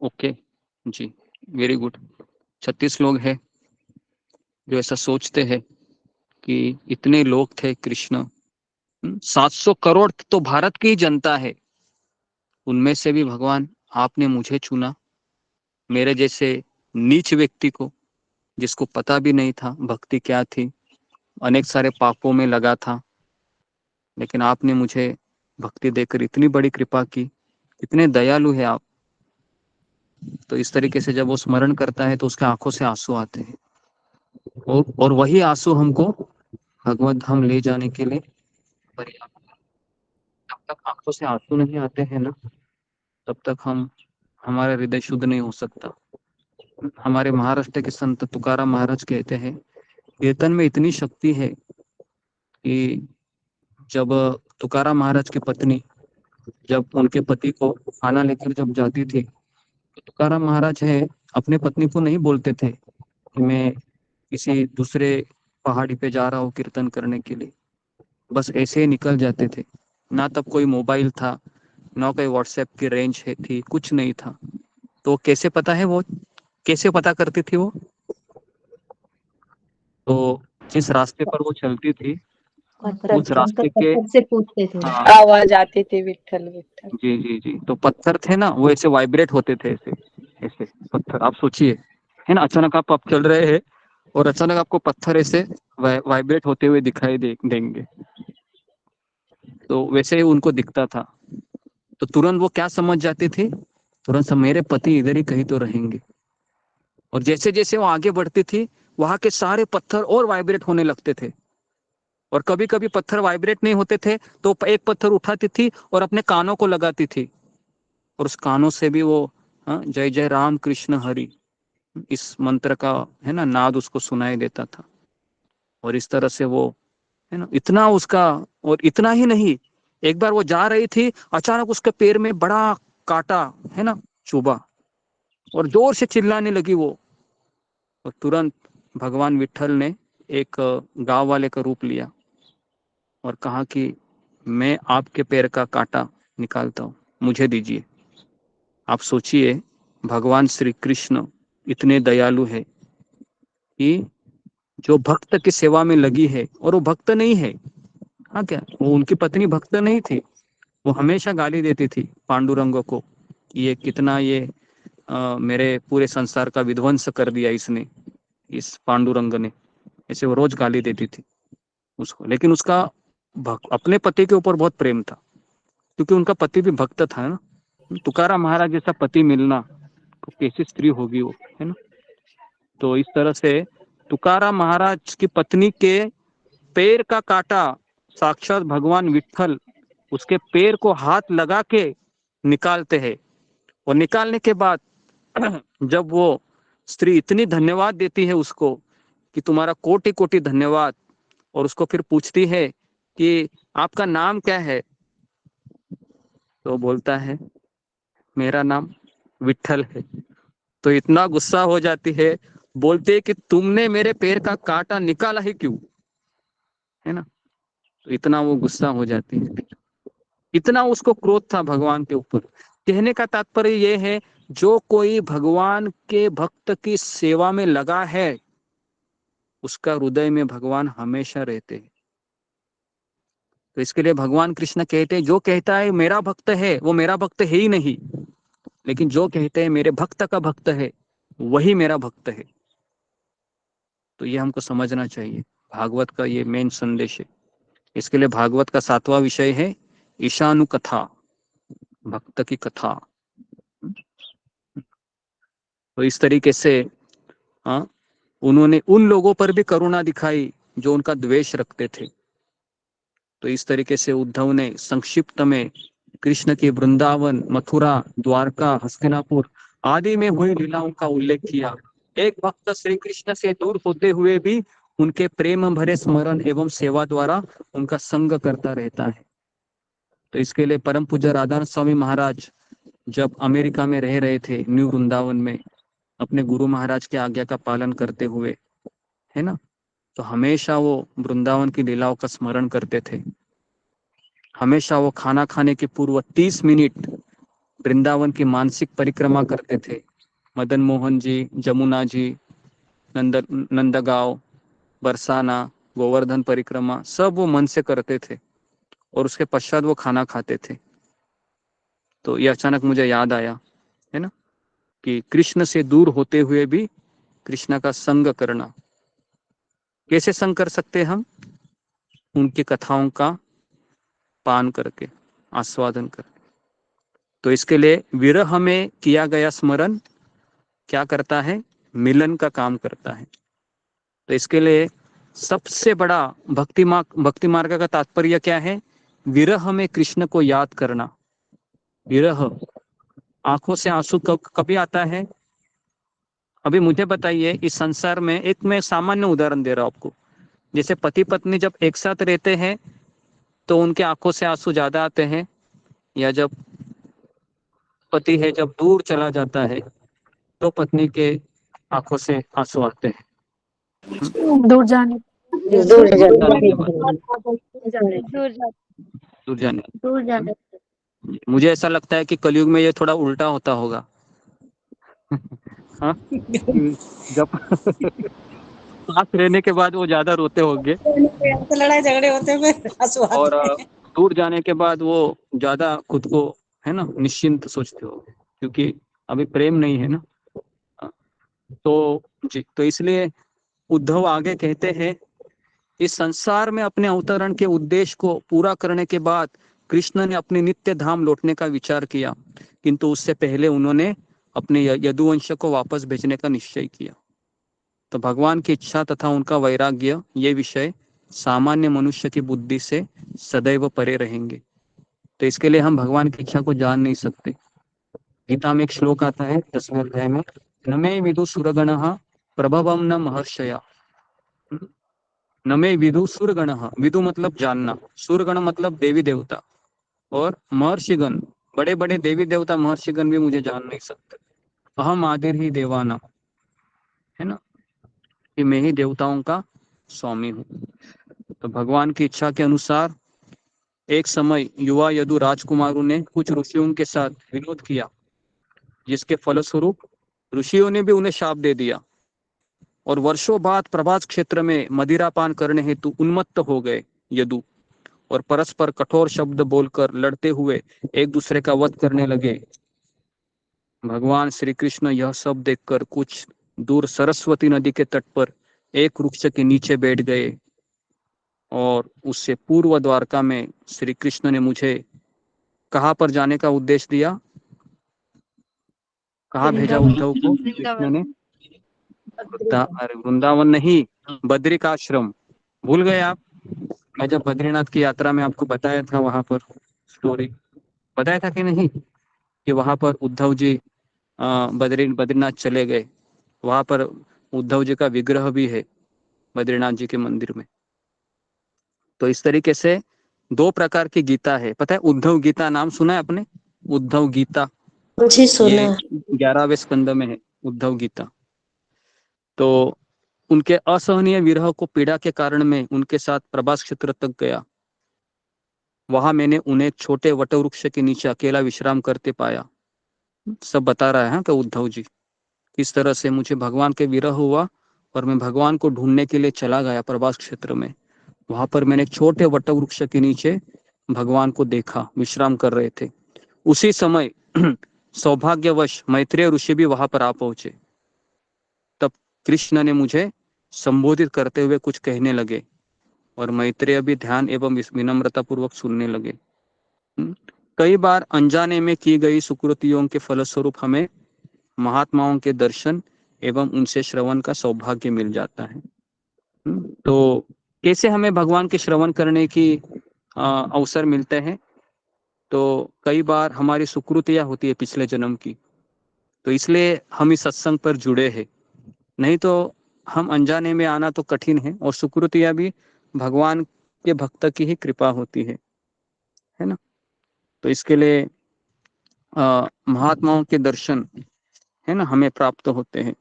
ओके जी, वेरी गुड। 36 लोग हैं जो ऐसा सोचते हैं कि इतने लोग थे कृष्ण। 700 करोड़ तो भारत की जनता है, उनमें से भी भगवान आपने मुझे चुना, मेरे जैसे नीच व्यक्ति को, जिसको पता भी नहीं था भक्ति क्या थी, अनेक सारे पापों में लगा था, लेकिन आपने मुझे भक्ति देकर इतनी बड़ी कृपा की। इतने दयालु है आप। तो इस तरीके से जब वो स्मरण करता है तो उसके आंखों से आंसू आते हैं, और वही आंसू हमको भगवत धाम ले जाने के लिए पर्याप्त। जब तक आंखों से आंसू नहीं आते हैं ना, तब तक हमारा हृदय शुद्ध नहीं हो सकता। हमारे महाराष्ट्र के संत तुकाराम महाराज कहते हैं, कीर्तन में इतनी शक्ति है कि जब तुकाराम महाराज की पत्नी जब उनके पति को खाना लेकर जब जाती थी, तो तुकाराम महाराज है अपने पत्नी को नहीं बोलते थे कि मैं किसी दूसरे पहाड़ी पे जा रहा हूँ कीर्तन करने के लिए। बस ऐसे ही निकल जाते थे। ना तब कोई मोबाइल था, ना कोई व्हाट्सएप की रेंज थी, कुछ नहीं था। तो कैसे पता है वो कैसे पता करती थी वो? तो जिस रास्ते पर वो चलती थी, उस रास्ते के से पूछते थे। आवाज आती थी विठ्ठल विठ्ठल। जी जी जी। तो पत्थर थे ना, वो ऐसे वाइब्रेट होते थे, ऐसे ऐसे पत्थर। आप सोचिए, है ना, अचानक आप चल रहे हैं और अचानक आपको पत्थर ऐसे वाइब्रेट होते हुए दिखाई देंगे। तो वैसे ही उनको दिखता था। तो तुरंत वो क्या समझ जाती थी, तुरंत मेरे पति इधर ही कहीं तो रहेंगे। और जैसे जैसे वो आगे बढ़ती थी, वहां के सारे पत्थर और वाइब्रेट होने लगते थे। और कभी कभी पत्थर वाइब्रेट नहीं होते थे तो एक पत्थर उठाती थी और अपने कानों को लगाती थी, और उस कानों से भी वो जय जय राम कृष्ण हरि इस मंत्र का, है ना, नाद उसको सुनाई देता था। और इस तरह से वो, है ना, इतना उसका। और इतना ही नहीं, एक बार वो जा रही थी, अचानक उसके पैर में बड़ा कांटा, है ना, चुभा, और जोर से चिल्लाने लगी वो। और तुरंत भगवान विठ्ठल ने एक गांव वाले का रूप लिया और कहा कि मैं आपके पैर का कांटा निकालता हूँ, मुझे दीजिए। आप सोचिए, भगवान श्री कृष्ण इतने दयालु है कि जो भक्त की सेवा में लगी है, और वो भक्त नहीं है, हाँ क्या, वो उनकी पत्नी भक्त नहीं थी, वो हमेशा गाली देती थी पांडुरंग को कि ये कितना ये मेरे पूरे संसार का विध्वंस कर दिया इसने, इस पांडुरंग ने, ऐसे वो रोज गाली देती थी उसको। लेकिन उसका अपने पति के ऊपर बहुत प्रेम था, क्योंकि उनका पति भी भक्त था ना। तुकाराम महाराज जैसा पति मिलना तो कैसी स्त्री होगी वो, है ना। तो इस तरह से तुकाराम महाराज की पत्नी के पैर का काटा साक्षात भगवान विठल उसके पैर को हाथ लगा के निकालते हैं, और निकालने के बाद जब वो स्त्री इतनी धन्यवाद देती है उसको कि तुम्हारा कोटि कोटि धन्यवाद, और उसको फिर पूछती है कि आपका नाम क्या है, तो बोलता है मेरा नाम विठल है। तो इतना गुस्सा हो जाती है, बोलते कि तुमने मेरे पैर का कांटा निकाला ही क्यों, है ना। तो इतना वो गुस्सा हो जाती है, इतना उसको क्रोध था भगवान के ऊपर। कहने का तात्पर्य ये है, जो कोई भगवान के भक्त की सेवा में लगा है उसका हृदय में भगवान हमेशा रहते हैं। तो इसके लिए भगवान कृष्ण कहते हैं, जो कहता है मेरा भक्त है वो मेरा भक्त है ही नहीं, लेकिन जो कहते हैं मेरे भक्त का भक्त है वही मेरा भक्त है। तो ये हमको समझना चाहिए, भागवत का ये मेन संदेश है। इसके लिए भागवत का 7वां विषय है ईशानु कथा, भक्त की कथा। तो इस तरीके से उन्होंने उन लोगों पर भी करुणा दिखाई जो उनका द्वेष रखते थे। तो इस तरीके से उद्धव ने संक्षिप्त में कृष्ण की वृंदावन, मथुरा, द्वारका, हस्तिनापुर आदि में हुई लीलाओं का उल्लेख किया। एक भक्त श्री कृष्ण से दूर होते हुए भी उनके प्रेम भरे स्मरण एवं सेवा द्वारा उनका संग करता रहता है। तो इसके लिए परम पूज्य राधानाथ स्वामी महाराज जब अमेरिका में रह रहे थे, न्यू वृंदावन में, अपने गुरु महाराज की आज्ञा का पालन करते हुए, है ना, तो हमेशा वो वृंदावन की लीलाओं का स्मरण करते थे। हमेशा वो खाना खाने के पूर्व 30 मिनट वृंदावन की मानसिक परिक्रमा करते थे। मदन मोहन जी, जमुना जी, नंदगांव, बरसाना, गोवर्धन परिक्रमा सब वो मन से करते थे, और उसके पश्चात वो खाना खाते थे। तो ये अचानक मुझे याद आया, है ना, कि कृष्ण से दूर होते हुए भी कृष्ण का संग करना। कैसे संग कर सकते हम? उनकी कथाओं का पान करके, आस्वादन करके। तो इसके लिए विरह में किया गया स्मरण क्या करता है? मिलन का काम करता है। तो इसके लिए सबसे बड़ा भक्ति मार्ग का तात्पर्य क्या है? विरह में कृष्ण को याद करना। विरह, आंखों से आंसू कभी आता है? अभी मुझे बताइए, इस संसार में एक मैं सामान्य उदाहरण दे रहा हूं आपको। जैसे पति पत्नी जब एक साथ रहते हैं तो उनके आंखों से आंसू ज्यादा आते हैं, या जब पति है जब दूर चला जाता है तो पत्नी के आंखों से आंसू आते हैं? दूर जाने दूर जाने। मुझे ऐसा लगता है कि कलयुग में ये थोड़ा उल्टा होता होगा। हाँ? जब साथ रहने के बाद वो ज्यादा रोते होंगे, लड़ाई झगड़े होते हुए आंसू आते और हैं। दूर जाने के बाद वो ज्यादा खुद को, है ना, निश्चिंत सोचते हो, क्योंकि अभी प्रेम नहीं है ना। तो जी, तो इसलिए उद्धव आगे कहते हैं, इस संसार में अपने अवतरण के उद्देश्य को पूरा करने के बाद कृष्ण ने अपने नित्य धाम लौटने का विचार किया, किंतु उससे पहले उन्होंने अपने यदुवंश को वापस भेजने का निश्चय किया। तो भगवान की इच्छा तथा उनका वैराग्य, ये विषय सामान्य मनुष्य की बुद्धि से सदैव परे रहेंगे। तो इसके लिए हम भगवान की इच्छा को जान नहीं सकते। गीता में एक श्लोक आता है 10वें अध्याय में, न मे विदु सुरगणः प्रभवम न महर्षया। न मे विदु सुरगणः, विदु मतलब जानना, सुरगण मतलब देवी देवता, और महर्षिगण, बड़े बड़े देवी देवता महर्षिगण भी मुझे जान नहीं सकते। अहम आदिर ही देवाना, है ना, कि मैं ही देवताओं का स्वामी हूँ। तो भगवान की इच्छा के अनुसार एक समय युवा यदु राजकुमारों ने कुछ ऋषियों के साथ विनोद किया, जिसके फलस्वरूप ऋषियों ने भी उन्हें शाप दे दिया, और वर्षों बाद प्रभास क्षेत्र में मदिरापान करने हेतु उन्मत्त हो गए यदु, और परस्पर कठोर शब्द बोलकर लड़ते हुए एक दूसरे का वध करने लगे। भगवान श्री कृष्ण यह सब देखकर कुछ दूर सरस्वती नदी के तट पर एक वृक्ष के नीचे बैठ गए और उससे पूर्व द्वारका में श्री कृष्ण ने मुझे कहाँ पर जाने का उद्देश्य दिया? कहाँ भेजा उद्धव को कृष्ण ने? अरे वृंदावन नहीं, बद्रिकाश्रम। भूल गए आप? मैं जब बद्रीनाथ की यात्रा में आपको बताया था, वहां पर स्टोरी बताया था कि नहीं, कि वहां पर उद्धव जी बद्रीनाथ चले गए। वहां पर उद्धव जी का विग्रह भी है बद्रीनाथ जी के मंदिर में। तो इस तरीके से 2 प्रकार की गीता है। पता है उद्धव गीता नाम सुना है आपने? उद्धव गीता जी सुना ये है। 11वें स्कंद में है उद्धव गीता। तो उनके असहनीय विरह को पीड़ा के कारण में उनके साथ प्रभास क्षेत्र तक गया। वहां मैंने उन्हें एक छोटे वटवृक्ष के नीचे अकेला विश्राम करते पाया। सब बता रहा है कि उद्धव जी किस तरह से मुझे भगवान के विरह हुआ और मैं भगवान को ढूंढने के लिए चला गया प्रभास क्षेत्र में। वहां पर मैंने एक छोटे वटवृक्ष के नीचे भगवान को देखा, विश्राम कर रहे थे। उसी समय सौभाग्यवश मैत्रेय ऋषि भी वहां पर आ पहुंचे। तब कृष्ण ने मुझे संबोधित करते हुए कुछ कहने लगे और मैत्रेय भी ध्यान एवं विनम्रता पूर्वक सुनने लगे। कई बार अनजाने में की गई सुकृतियों के फलस्वरूप हमें महात्माओं के दर्शन एवं उनसे श्रवण का सौभाग्य मिल जाता है। तो कैसे हमें भगवान के श्रवण करने की अवसर मिलते हैं? तो कई बार हमारी सुकृतियां होती है पिछले जन्म की, तो इसलिए हम इस सत्संग पर जुड़े हैं। नहीं तो हम अनजाने में आना तो कठिन है, और सुकृतियां भी भगवान के भक्त की ही कृपा होती है ना। तो इसके लिए महात्माओं के दर्शन है ना हमें प्राप्त होते हैं।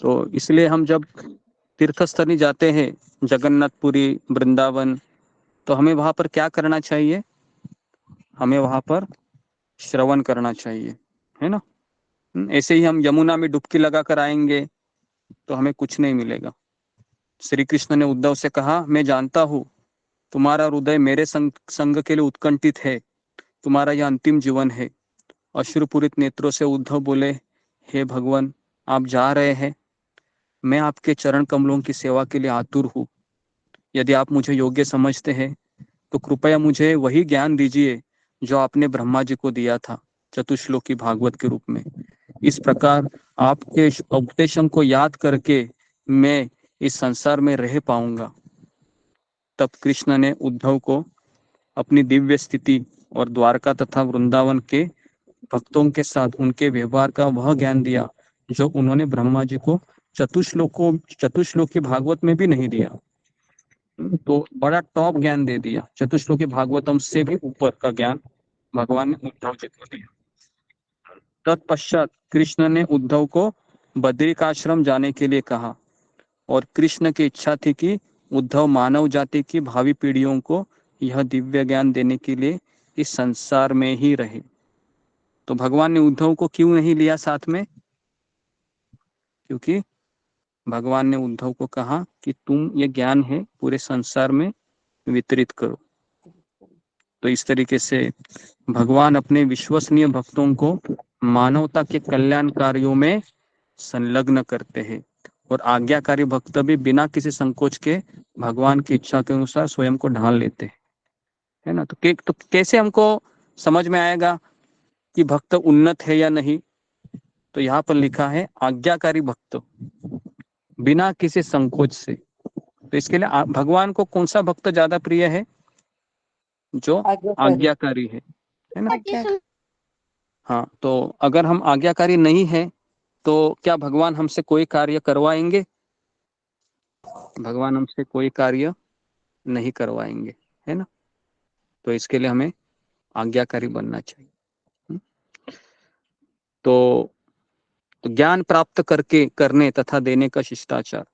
तो इसलिए हम जब तीर्थस्थली जाते हैं, जगन्नाथपुरी, वृंदावन, तो हमें वहां पर क्या करना चाहिए? हमें वहां पर श्रवण करना चाहिए, है ना। ऐसे ही हम यमुना में डुबकी लगा कर आएंगे तो हमें कुछ नहीं मिलेगा। श्री कृष्ण ने उद्धव से कहा, मैं जानता हूँ तुम्हारा हृदय मेरे संग के लिए उत्कंठित है, तुम्हारा यह अंतिम जीवन है। अश्रुपूरित नेत्रों से उद्धव बोले, हे भगवान, आप जा रहे हैं, मैं आपके चरण कमलों की सेवा के लिए आतुर हूँ। यदि आप मुझे योग्य समझते हैं तो कृपया मुझे वही ज्ञान दीजिए जो आपने ब्रह्मा जी को दिया था चतुश्लोकी भागवत के रूप में। इस प्रकार आपके उपदेशों को याद करके मैं इस संसार में रह पाऊंगा। तब कृष्ण ने उद्धव को अपनी दिव्य स्थिति और द्वारका तथा वृंदावन के भक्तों के साथ उनके व्यवहार का वह ज्ञान दिया जो उन्होंने ब्रह्मा जी को चतुश्लोकी भागवत में भी नहीं दिया। तो बड़ा टॉप ज्ञान दे दिया, चतुश्लोकी भागवतम से भी ऊपर का ज्ञान भगवान ने उद्धव जी को दिया। तत्पश्चात कृष्ण ने उद्धव को बद्रिकाश्रम जाने के लिए कहा और कृष्ण की इच्छा थी कि उद्धव मानव जाति की भावी पीढ़ियों को यह दिव्य ज्ञान देने के लिए इस संसार में ही रहे। तो भगवान ने उद्धव को क्यों नहीं लिया साथ में? क्योंकि भगवान ने उद्धव को कहा कि तुम ये ज्ञान है पूरे संसार में वितरित करो। तो इस तरीके से भगवान अपने विश्वसनीय भक्तों को मानवता के कल्याण कार्यों में संलग्न करते हैं और आज्ञाकारी भक्त भी बिना किसी संकोच के भगवान की इच्छा के अनुसार स्वयं को ढाल लेते हैं, है ना। तो कैसे हमको समझ में आएगा कि भक्त उन्नत है या नहीं? तो यहाँ पर लिखा है आज्ञाकारी भक्त, बिना किसी संकोच से। तो इसके लिए भगवान को कौन सा भक्त ज्यादा प्रिय है? जो आज्ञाकारी है ना। हाँ, तो अगर हम आज्ञाकारी नहीं है तो क्या भगवान हमसे कोई कार्य करवाएंगे? भगवान हमसे कोई कार्य नहीं करवाएंगे, है ना। तो इसके लिए हमें आज्ञाकारी बनना चाहिए। तो ज्ञान प्राप्त करने तथा देने का शिष्टाचार।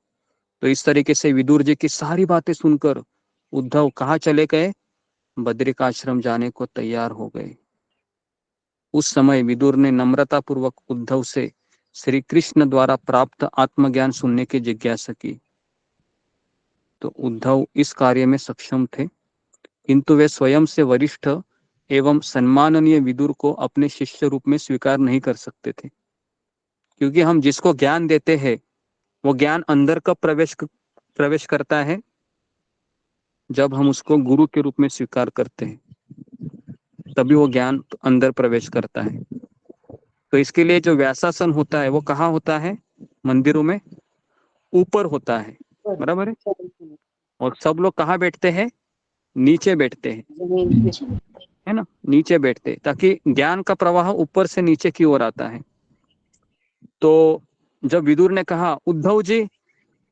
तो इस तरीके से विदुर जी की सारी बातें सुनकर उद्धव कहाँ चले गए? बद्रिकाश्रम जाने को तैयार हो गए। उस समय विदुर ने नम्रता पूर्वक उद्धव से श्री कृष्ण द्वारा प्राप्त आत्मज्ञान सुनने की जिज्ञासा की। तो उद्धव इस कार्य में सक्षम थे, किंतु वे स्वयं से वरिष्ठ एवं सम्माननीय विदुर को अपने शिष्य रूप में स्वीकार नहीं कर सकते थे, क्योंकि हम जिसको ज्ञान देते हैं वो ज्ञान अंदर कब प्रवेश करता है, जब हम उसको गुरु के रूप में स्वीकार करते हैं, तभी वो ज्ञान अंदर प्रवेश करता है। तो इसके लिए जो व्यासासन होता है वो कहाँ होता है, मंदिरों में ऊपर होता है, बराबर है। और सब लोग कहाँ बैठते हैं, नीचे बैठते हैं, है ना, नीचे बैठते हैं, ताकि ज्ञान का प्रवाह ऊपर से नीचे की ओर आता है। तो जब विदुर ने कहा उद्धव जी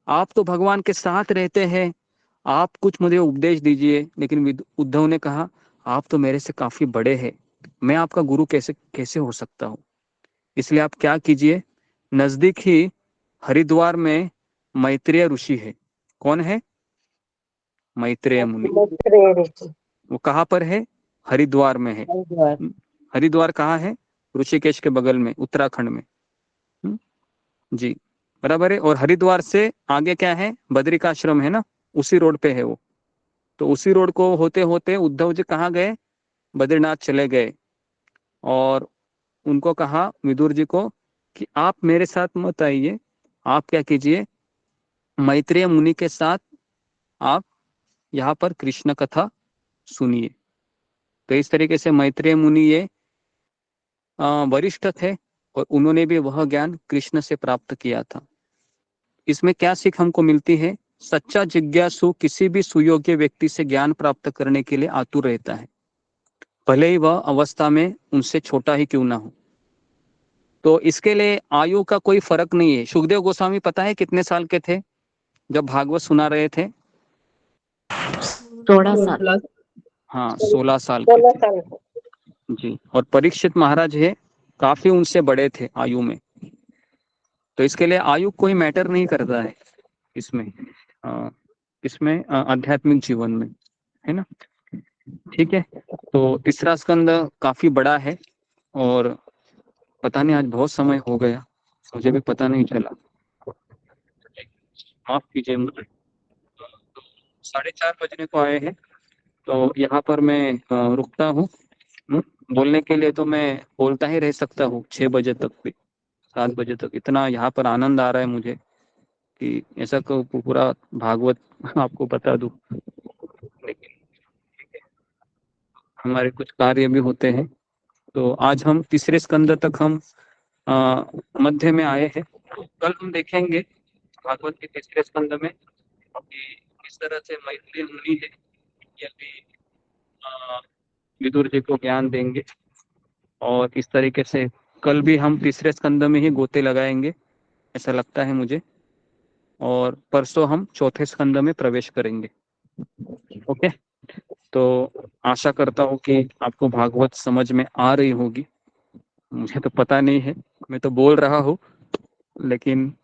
आप तो भगवान के साथ रहते हैं, आप कुछ मुझे उपदेश दीजिए, लेकिन उद्धव ने कहा आप तो मेरे से काफी बड़े हैं, मैं आपका गुरु कैसे हो सकता हूँ। इसलिए आप क्या कीजिए, नजदीक ही हरिद्वार में मैत्रेय ऋषि है। कौन है, मैत्रेय मुनि। वो कहाँ पर है, हरिद्वार में है। हरिद्वार कहाँ है, ऋषिकेश के बगल में, उत्तराखंड में। जी बराबर है। और हरिद्वार से आगे क्या है, बद्रिकाश्रम है ना, उसी रोड पे है वो। तो उसी रोड को होते होते उद्धव जी कहाँ गए, बद्रीनाथ चले गए। और उनको कहा विदुर जी को कि आप मेरे साथ मत आइए, आप क्या कीजिए, मैत्रेय मुनि के साथ आप यहाँ पर कृष्ण कथा सुनिए। तो इस तरीके से मैत्रेय मुनि ये वरिष्ठ थे और उन्होंने भी वह ज्ञान कृष्ण से प्राप्त किया था। इसमें क्या सीख हमको मिलती है, सच्चा जिज्ञासु किसी भी सुयोग्य व्यक्ति से ज्ञान प्राप्त करने के लिए आतुर रहता है, भले ही वह अवस्था में उनसे छोटा ही क्यों ना हो। तो इसके लिए आयु का कोई फर्क नहीं है। सुखदेव गोस्वामी पता है कितने साल के थे जब भागवत सुना रहे थे, 16 साल। हाँ 16 साल के थे जी। और परीक्षित महाराज है काफी उनसे बड़े थे आयु में। तो इसके लिए आयु कोई मैटर नहीं करता है इसमें आध्यात्मिक जीवन में, है ना। ठीक है, तो तीसरा स्कंद काफी बड़ा है और पता नहीं आज बहुत समय हो गया, मुझे भी पता नहीं चला, माफ कीजिए मुझे। 4:30 बजने को आए हैं, तो यहाँ पर मैं रुकता हूँ। बोलने के लिए तो मैं बोलता ही रह सकता हूँ 6 बजे तक भी, 7 बजे तक। इतना यहाँ पर आनंद आ रहा है मुझे कि ऐसा को पूरा भागवत आपको बता दूं, लेकिन हमारे कुछ कार्य भी होते हैं। तो आज हम तीसरे स्कंद तक हम मध्य में आए हैं। कल हम देखेंगे भागवत के तीसरे स्कंद में कि किस तरह से मैत्रेय मुनि है यदि विदुर जी को ज्ञान देंगे। और इस तरीके से कल भी हम तीसरे स्कंद में ही गोते लगाएंगे, ऐसा लगता है मुझे। और परसों हम चौथे स्कंद में प्रवेश करेंगे। ओके, तो आशा करता हूँ कि आपको भागवत समझ में आ रही होगी। मुझे तो पता नहीं है, मैं तो बोल रहा हूँ, लेकिन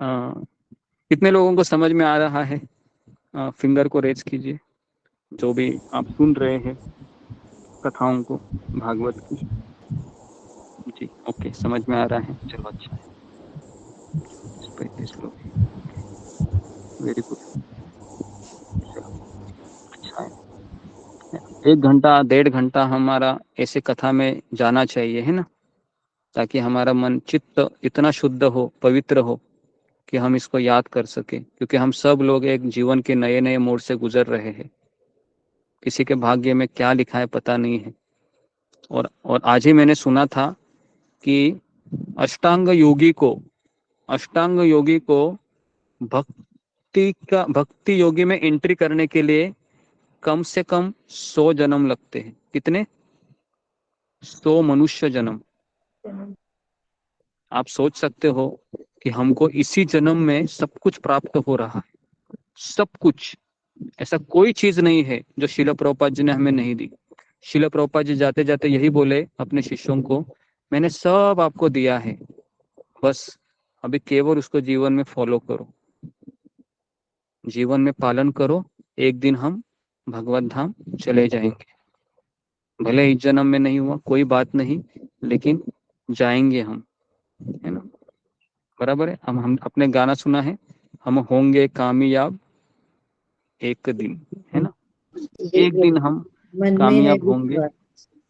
कितने लोगों को समझ में आ रहा है, फिंगर को रेज कीजिए, जो भी आप सुन रहे हैं कथाओं को भागवत की। जी ओके, समझ में आ रहा है, चलो अच्छा है। 35 लोग, वेरी गुड, अच्छा है। 1 घंटा 1.5 घंटा हमारा ऐसे कथा में जाना चाहिए, है ना, ताकि हमारा मन चित्त इतना शुद्ध हो, पवित्र हो कि हम इसको याद कर सके। क्योंकि हम सब लोग एक जीवन के नए नए मोड़ से गुजर रहे हैं, किसी के भाग्य में क्या लिखा है पता नहीं है। और आज ही मैंने सुना था कि अष्टांग योगी को भक्ति योगी में एंट्री करने के लिए कम से कम 100 जन्म लगते हैं। कितने? 100 मनुष्य जन्म। आप सोच सकते हो कि हमको इसी जन्म में सब कुछ प्राप्त हो रहा है, सब कुछ। ऐसा कोई चीज नहीं है जो श्रील प्रभुपाद जी ने हमें नहीं दी। श्रील प्रभुपाद जी जाते जाते यही बोले अपने शिष्यों को, मैंने सब आपको दिया है, बस अभी केवल उसको जीवन में फॉलो करो, जीवन में पालन करो। एक दिन हम भगवत धाम चले जाएंगे, भले इस जन्म में नहीं हुआ कोई बात नहीं, लेकिन जाएंगे हम, है ना, बराबर है। हम अपने गाना सुना है, हम होंगे कामयाब एक दिन, है ना, एक दिन हम मन में है कामयाब होंगे।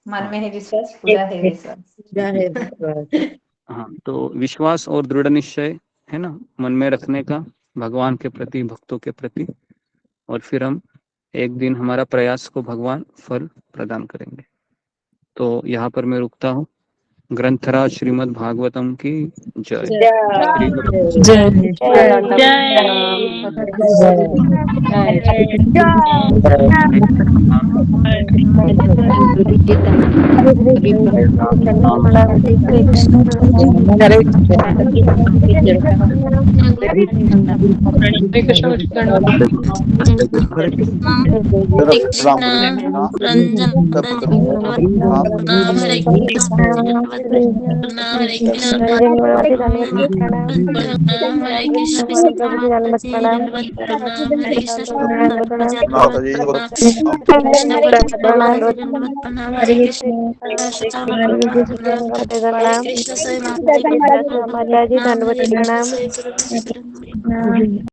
मन में है विश्वास, पूरा है विश्वास। पूरा है विश्वास। हाँ, तो विश्वास और दृढ़ निश्चय है ना मन में रखने का भगवान के प्रति, भक्तों के प्रति, और फिर हम एक दिन हमारा प्रयास को भगवान फल प्रदान करेंगे। तो यहाँ पर मैं रुकता हूँ। ग्रंथराज श्रीमद् भागवतम की जय। माता जी धन्यवाद प्रणाम।